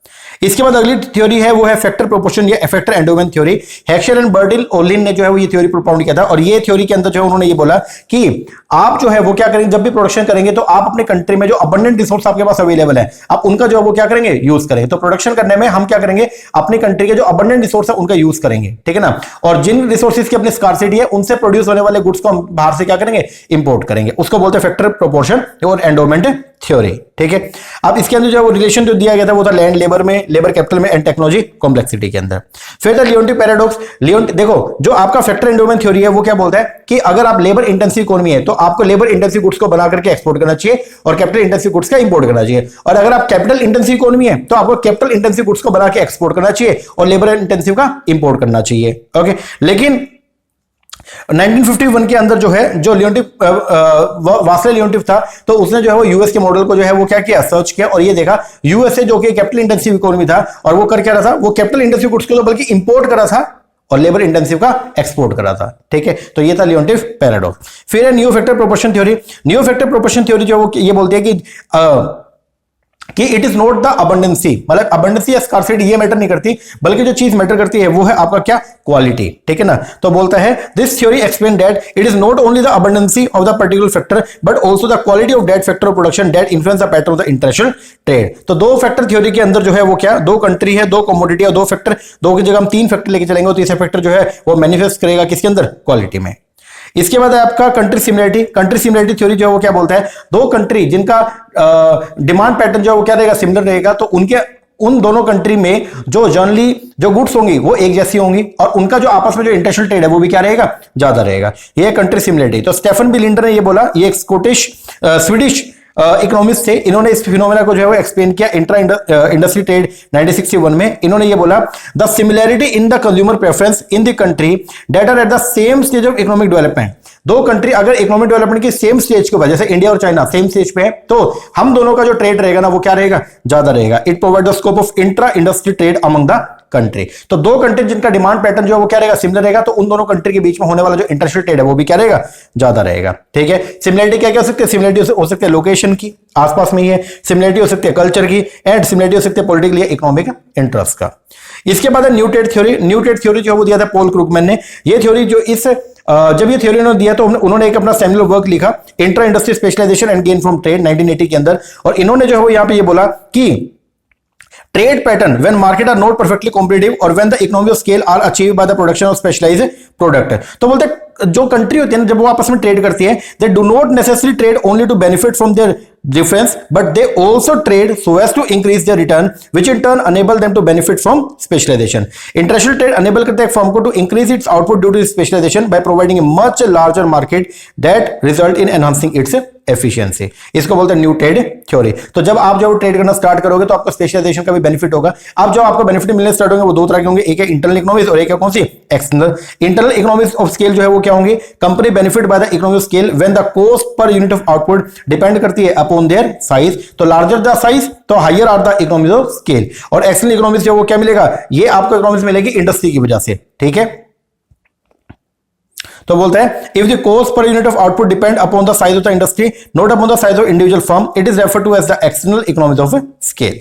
इसके बाद अगली थ्योरी है वो है फैक्टर प्रोपोर्शन या factor endowment theory. Heckscher and Bertil Ohlin ने जो है वो ये थ्योरी प्रोपाउंड किया था, और ये थ्योरी के अंदर जो है उन्होंने ये बोला कि आप जो है वो क्या करेंगे, जब भी प्रोडक्शन करेंगे तो आप अपने कंट्री में जो अबंडेंट रिसोर्स आपके पास अवेलेबल है, आप उनका जो है वो क्या करेंगे, यूज करेंगे। तो प्रोडक्शन करने में हम क्या करेंगे, अपनी कंट्री के जो अबंडेंट रिसोर्स है उनका यूज करेंगे, ठीक है ना। और जिन रिसोर्सेज की अपनी स्कार्सिटी है उनसे प्रोड्यूस होने वाले गुड्स को हम बाहर से क्या करेंगे, इंपोर्ट करेंगे। उसको बोलते हैं फैक्टर प्रोपोर्शन और एंडोमेंट थ्योरी, ठीक है। अब इसके अंदर जो है वो रिलेशन जो दिया गया था वो था लैंड लेबर में, लेबर कैपिटल में, एंड टेक्नोलॉजी कॉम्प्लेक्सिटी के अंदर। फिर था लियोन्टिफ पैराडॉक्स। देखो जो आपका फैक्टर एंडोमेंट थ्योरी है वो क्या बोलता है कि अगर आप लेबर इंटेंसिव इकोनॉमी है तो आपको लेबर इंटेंसिव गुड्स को बना करके एक्सपोर्ट करना चाहिए और कैपिटल इंटेंसिव गुड्स का इंपोर्ट करना चाहिए। और अगर आप कैपिटल इंटेंसिव इकोनॉमी है तो आपको कैपिटल इंटेंसिव गुड्स को बना के एक्सपोर्ट करना चाहिए और लेबर इंटेंसिव का इंपोर्ट करना चाहिए, ओके। लेकिन 1951 के अंदर जो है जो लियोन्टिफ वास्ले लियोन्टिफ था, तो उसने जो है वो यूएस के मॉडल को जो है वो क्या किया, सर्च किया और ये देखा यूएसए जो कि कैपिटल इंटेंसिव इकोनॉमी था, और वो कर क्या रहा था, वो कैपिटल इंटेंसिव गुड्स को तो बल्कि इंपोर्ट कर रहा था और लेबर इंटेंसिव का एक्सपोर्ट कर रहा था, ठीक है। तो ये था लियोन्टिफ पैराडॉक्स। फिर है new factor proportion theory. New factor proportion theory जो ये बोलती है कि इट इज नॉट द अबंडेंसी, मतलब अबंडेंसी या स्कार्सिटी ये मैटर नहीं करती, बल्कि जो चीज मैटर करती है वो है आपका क्या, क्वालिटी, ठीक है ना। तो बोलता है this theory explain that it is not only the abundancy of the particular factor but also the quality of that factor of production that influence the pattern of the international trade. तो दो factor theory के अंदर जो है वो क्या, दो country है, दो कमोडिटी है, दो फैक्टर, दो की जगह हम तीन फैक्टर लेके चलेंगे और तीसरा फैक्टर जो है वो मैनिफेस्ट करेगा किसके अंदर, क्वालिटी में। इसके बाद है आपका country similarity. Country similarity theory जो है वो क्या बोलता है, दो कंट्री जिनका डिमांड पैटर्न जो है वो क्या रहेगा, सिमिलर रहेगा, तो उनके उन दोनों कंट्री में जो जनरली जो गुड्स होंगी वो एक जैसी होंगी और उनका जो आपस में जो इंटरनेशनल ट्रेड है वो भी क्या रहेगा, ज्यादा रहेगा। ये कंट्री सिमिलरिटी। तो स्टेफन बी लिंडर ने ये बोला, ये एक स्वीडिश इकोनॉमिस्ट थे, इन्होंने इस फिनोमेना को जो है वो एक्सप्लेन किया इंट्रा इंडस्ट्री ट्रेड 1961 में। इन्होंने ये बोला the similarity in the consumer preference in the country that are at the same stage of economic development. दो कंट्री अगर इकोनॉमिक डेवलपमेंट की सेम स्टेज के ऊपर, जैसे इंडिया और चाइना सेम स्टेज पे है, तो हम दोनों का जो ट्रेड रहेगा ना वो क्या रहेगा, ज्यादा रहेगा। It provide the scope of intra industry trade among the country. तो दो कंट्री जिनका डिमांड पैटर्न जो है वो क्या रहेगा, सिमिलर रहेगा, तो उन दोनों कंट्री के बीच में होने वाला जो इंटरनेशनल ट्रेड है वो भी क्या रहेगा, ज्यादा रहेगा, ठीक है। सिमिलरिटी क्या क्या हो सकती है, सिमिलरिटी हो सकती है लोकेशन की, आसपास में ही है, सिमिलरिटी हो सकती है कल्चर की, एंड सिमिलरिटी हो सकती है पॉलिटिकल या इकोनॉमिक इंटरेस्ट का। इसके बाद है new trade theory. New trade theory जो वो दिया था पॉल क्रूगमैन ने। ये थ्योरी जो जब ये थ्योरी उन्होंने दिया तो उन्होंने एक अपना सेमिनल वर्क लिखा, intra industry specialisation and gain from trade 1980 के अंदर, और इन्होंने जो है वो यहां पे ये बोला कि trade pattern when market are not perfectly competitive और when the economy of scale are achieve by the production of specialised product. तो बोलते जो कंट्री होती है ना, जब वो आपस में ट्रेड करती है, they do not necessarily trade only to benefit from their difference but they also trade so as to increase their return which in turn enable them to benefit from specialization. International trade enable करता है firm को to increase its output due to specialization by providing a much larger market that result in enhancing its efficiency, इसको बोलते हैं new trade theory. तो जब आप जो ट्रेड करना स्टार्ट करोगे तो आपको स्पेशलाइजेशन का भी बेनिफिट होगा। अब जो आपको बेनिफिट मिलने स्टार्ट होंगे वो दो तरह के होंगे, एक है इंटरनल इकोनॉमिक्स और एक है कौन सी, external. Internal economics of scale जो है वो क्या होंगे, company benefit by the economic of scale when the cost per unit of output depend करती है अपॉन देयर साइज, तो लार्जर द साइज तो higher are the economics of scale. और एक्सटर्नल इकोनॉमिक्स जो वो क्या मिलेगा, ये आपको इकोनॉमिक्स मिलेगी इंडस्ट्री की वजह से, ठीक है। तो बोलते हैं if the cost per unit of output depend upon the size of the industry not upon the size of individual firm, it is referred to as the external economics of scale.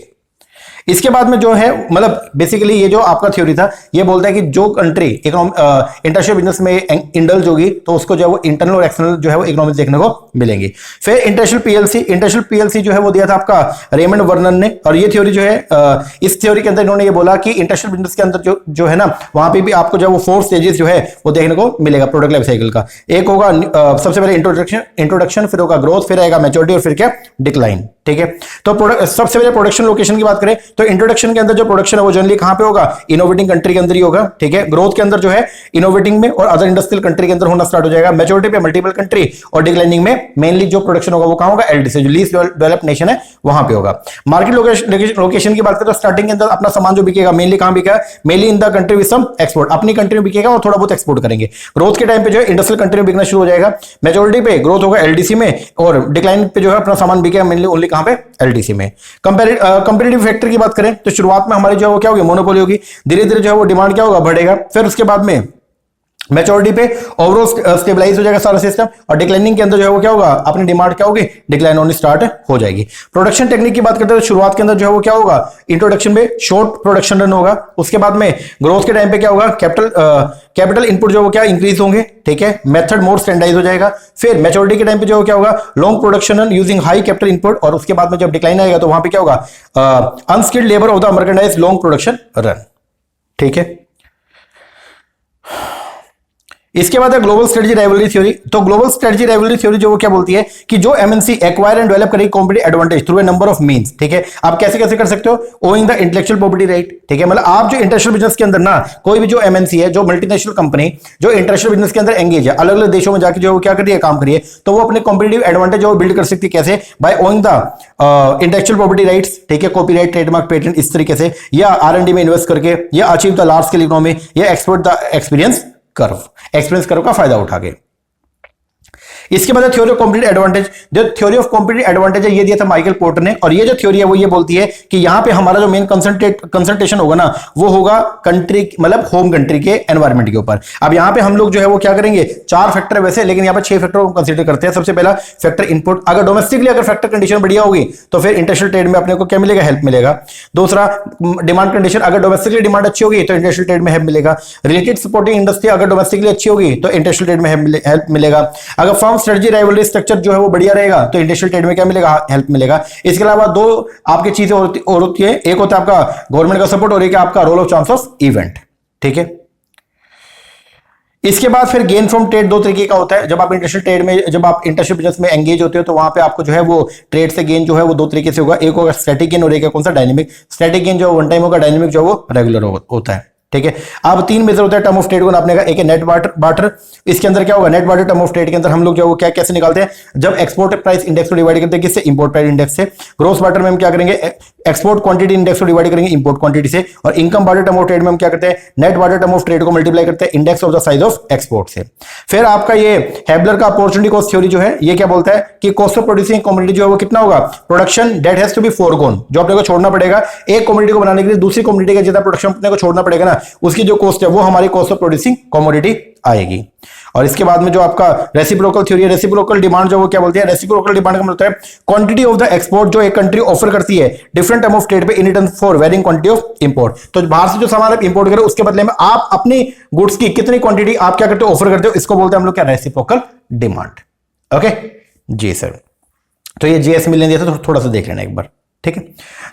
इसके बाद में जो है मतलब basically ये जो आपका theory था ये बोलता है कि जो कंट्री इंटरनेशनल बिजनेस में इंडल्ज होगी तो उसको जो है वो इंटरनल और एक्सटर्नल जो है वो इकोनॉमिक्स देखने को मिलेंगी। फिर इंटरनेशनल पीएलसी जो है वो दिया था आपका रेमंड वर्नन ने, और ये थ्योरी जो है इस थ्योरी के अंदर इन्होंने ये बोला कि इंटरनेशनल बिजनेस के अंदर जो है ना वहां पे भी आपको जो है वो 4 स्टेजेस जो है वो देखने को मिलेगा प्रोडक्ट लाइफ साइकिल का। एक होगा सबसे पहले इंट्रोडक्शन, फिर होगा ग्रोथ, फिर आएगा मैच्योरिटी और फिर क्या डिक्लाइन, ठीक है। तो सबसे पहले प्रोडक्शन लोकेशन की बात करें तो इंट्रोडक्शन के अंदर जो प्रोडक्शन है वो जनरली कहां पे होगा, इनोवेटिंग कंट्री के अंदर ही होगा, ठीक है। ग्रोथ के अंदर जो है इनोवेटिंग में और अदर इंडस्ट्रियल कंट्री के अंदर होना स्टार्ट हो जाएगा। मैच्योरिटी पे मल्टीपल कंट्री, और डिक्लाइनिंग में मेनली जो प्रोडक्शन होगा वो कहां होगा, एलडीसी जो लीस्ट डेवलप्ड नेशन है वहां पे होगा। मार्केट लोकेशन की बात करें तो स्टार्टिंग के अंदर अपना सामान जो बिकेगा मेनली कहां बिकेगा, mainly in the country with some export, अपनी कंट्री में बिकेगा और थोड़ा बहुत एक्सपोर्ट करेंगे। ग्रोथ के टाइम पे जो है इंडस्ट्रियल कंट्री में बिकना शुरू हो जाएगा। मैच्योरिटी पे ग्रोथ होगा एलडीसी में, और डिक्लाइन पे जो है अपना सामान बिकेगा मेनली ओनली कहां पे, एलडीसी में। कंपेरेटिव फैक्टर की बात करें तो शुरुआत में हमारी जो है वो क्या होगी, मोनोपोली होगी। धीरे धीरे जो है वो डिमांड क्या होगा, बढ़ेगा। फिर उसके बाद में मैच्योरिटी पे ओवरऑल स्टेबलाइज हो जाएगा सारा सिस्टम, और डिक्लाइनिंग के अंदर जो है वो क्या होगा, अपनी डिमांड क्या होगी, डिक्लाइन होनी स्टार्ट हो जाएगी। प्रोडक्शन टेक्निक की बात करते हैं तो शुरुआत के अंदर जो है वो क्या होगा, इंट्रोडक्शन में शॉर्ट प्रोडक्शन रन होगा। उसके बाद में ग्रोथ के टाइम पे क्या होगा, कैपिटल इनपुट जो है वो क्या इंक्रीज होंगे, ठीक है। मेथड मोर स्टैंडर्डाइज हो जाएगा। फिर मैच्योरिटी के टाइम पे जो क्या होगा, long production run using high capital input, और उसके बाद में जब डिक्लाइन आएगा तो वहां पे क्या होगा, unskilled labour of the merchandise long production run, ठीक है। इसके बाद है ग्लोबल स्ट्रेटजी राइवलरी थ्योरी। तो ग्लोबल स्ट्रेटजी राइवलरी थ्योरी जो वो क्या बोलती है कि जो एमएनसी एक्वायर एंड डेवलप करेगी competitive advantage through a number of means, ठीक है। आप कैसे कैसे कर सकते हो, owing the intellectual property right, ठीक है। मतलब आप जो इंटरनेशनल बिजनेस के अंदर ना कोई भी जो एमएनसी है, जो मल्टीनेशनल कंपनी जो इंटरनेशनल बिजनेस के अंदर एंगेज है, अलग अलग देशों में जाकर जो क्या कर रही है, काम करिए, तो वो अपने कॉम्पिटिटिव एडवांटेज जो बिल्ड कर सकती है कैसे, by owing the intellectual property rights, ठीक है, कॉपीराइट, ट्रेडमार्क, पेटेंट, इस तरीके से, या आर&डी में इन्वेस्ट करके, या achieve the large scale economy, या एक्सपोर्ट द एक्सपीरियंस कर्व का फायदा उठा के। इसके बाद थ्योरी ऑफ कॉम्पिटिटिव एडवांटेज, जो थ्योरी ऑफ कॉम्पिटिटिव एडवांटेज है ये दिया था माइकल पोर्टर ने, और ये जो थ्योरी है वो ये बोलती है कि यहां पे हमारा जो मेन कंसंट्रेशन होगा ना वो होगा कंट्री, मतलब होम कंट्री के एनवायरमेंट के ऊपर। अब यहां पे हम लोग जो है वो क्या करेंगे, 4 फैक्टर है वैसे, लेकिन यहां पे 6 फैक्टर को कंसीडर करते हैं। सबसे पहला फैक्टर इनपुट, अगर डोमेस्टिकली अगर फैक्टर कंडीशन बढ़िया होगी तो फिर इंटरनेशनल ट्रेड में अपने को क्या मिलेगा, हेल्प मिलेगा। दूसरा डिमांड कंडीशन, अगर डोमेस्टिकली डिमांड अच्छी होगी तो इंटरनेशनल ट्रेड में हेल्प मिलेगा। रिलेटेड सपोर्टिंग इंडस्ट्री अगर डोमेस्टिकली अच्छी होगी तो इंटरनेशनल ट्रेड में हेल्प मिलेगा। अगर फर्म स्ट्रेटजी राइवलरी स्ट्रक्चर जो है वो बढ़िया रहेगा तो इंटरनेशनल ट्रेड में क्या मिलेगा, हेल्प मिलेगा। इसके अलावा 2 आपकी चीजें और होती है, एक होता है आपका गवर्नमेंट का सपोर्ट और एक आपका role of chance of event, ठीक है। इसके बाद फिर गेन फ्रॉम ट्रेड 2 तरीके का होता है। जब आप इंटरनेशनल ट्रेड में, जब आप इंटरनेशनल बिजनेस में एंगेज होते हो तो वहां पे आपको जो है वो ट्रेड से गेन जो है वो 2 तरीके से होगा, एक होगा स्टैटिक गेन और एक है कौन सा, डायनेमिक। स्टैटिक गेन जो वन टाइम होगा, डायनेमिक जो वो रेगुलर होता है, ठीक है। अब 3 मेजर होता है टर्म ऑफ ट्रेड को नापने का, एक है नेट बार्टर। इसके अंदर क्या होगा, net barter term of trade के अंदर हम लोग जो वो क्या कैसे निकालते हैं, जब एक्सपोर्ट प्राइस इंडेक्स को डिवाइड करते हैं किससे, इंपोर्ट प्राइस इंडेक्स से। ग्रोस बार्टर में हम क्या करेंगे, एक्सपोर्ट क्वांटिटी इंडेक्स को डिवाइड करेंगे इंपोर्ट क्वांटिटी से। और income barter term of trade में हम क्या करते हैं, net barter term of trade को मल्टीप्लाई करते हैं index of the size of export से। फिर आपका ये हैबलर का अपॉर्चुनिटी कॉस्ट थ्योरी जो है ये क्या बोलता है कि कॉस्ट ऑफ प्रोड्यूसिंग कमोडिटी जो है वो कितना होगा, production that has to be foregone, जो अपने को छोड़ना पड़ेगा एक कमोडिटी को बनाने के लिए दूसरी कमोडिटी का जितना प्रोडक्शन अपने को छोड़ना पड़ेगा ना, उसकी जो कॉस्ट है वो हमारी कॉस्ट ऑफ प्रोड्यूसिंग कमोडिटी आएगी। और इसके बाद में जो आपका रेसिप्रोकल थ्योरी है, रेसिप्रोकल डिमांड जो वो क्या बोलती है, रेसिप्रोकल डिमांड का मतलब है क्वांटिटी ऑफ द एक्सपोर्ट जो एक कंट्री ऑफर करती है डिफरेंट टर्म ऑफ ट्रेड पे in return for varying quantity of import. तो बाहर से जो सामान आप इंपोर्ट करो उसके बदले में आप अपनी गुड्स की कितनी क्वांटिटी आप क्या करते हो, ऑफर करते हो, इसको बोलते हैं हम लोग क्या, रेसिप्रोकल डिमांड। ओके जी सर, तो ये जीएस मिल दिया था तो थोड़ा सा देख लेना एक बार। ठीक है।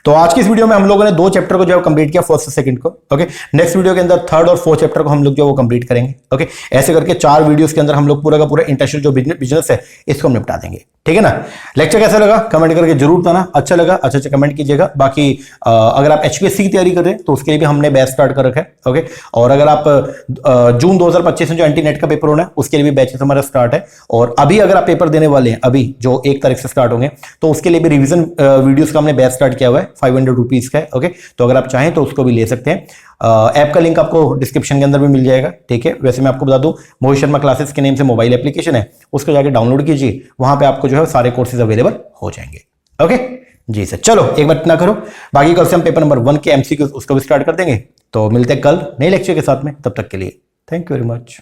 तो आज की इस वीडियो में हम लोगों ने 2 चैप्टर को जो है कंप्लीट किया, फर्स्ट और सेकंड को। ओके, नेक्स्ट वीडियो के अंदर थर्ड और फोर्थ चैप्टर को हम लोग जो वो कंप्लीट करेंगे। ओके, ऐसे करके 4 वीडियोस के अंदर हम लोग पूरा का पूरा इंटरनेशनल जो बिजनेस है इसको हम निपटा देंगे। ठीक है ना। लेक्चर कैसा लगा कमेंट करके जरूर बताना। अच्छा लगा अच्छा कमेंट कीजिएगा। बाकी अगर आप एचपीएससी की तैयारी कर रहे हैं तो उसके लिए भी हमने बैच स्टार्ट कर रखा है। ओके, और अगर आप जून 2025 में जो एंटी नेट का पेपर होना है उसके लिए भी बैचेस हमारा स्टार्ट है। और अभी अगर आप पेपर देने वाले हैं, अभी जो 1 तारीख से स्टार्ट होंगे, तो उसके लिए भी रिवीजन वीडियोस का हमने बैच स्टार्ट किया हुआ है, 500 रुपीज का है। ओके, तो अगर आप चाहें तो उसको भी ले सकते हैं। ऐप का लिंक आपको डिस्क्रिप्शन के अंदर भी मिल जाएगा। ठीक है, वैसे मैं आपको बता दूं, मोहित शर्मा क्लासेस के नेम से मोबाइल एप्लीकेशन है, उसको जाके डाउनलोड कीजिए, वहां पे आपको जो है सारे कोर्सेज अवेलेबल हो जाएंगे। ओके जी सर, चलो एक बार इतना करो। बाकी कल से हम पेपर नंबर 1 के एमसीक्यू उसको भी स्टार्ट कर देंगे। तो मिलते हैं कल नए लेक्चर के साथ में, तब तक के लिए थैंक यू वेरी मच।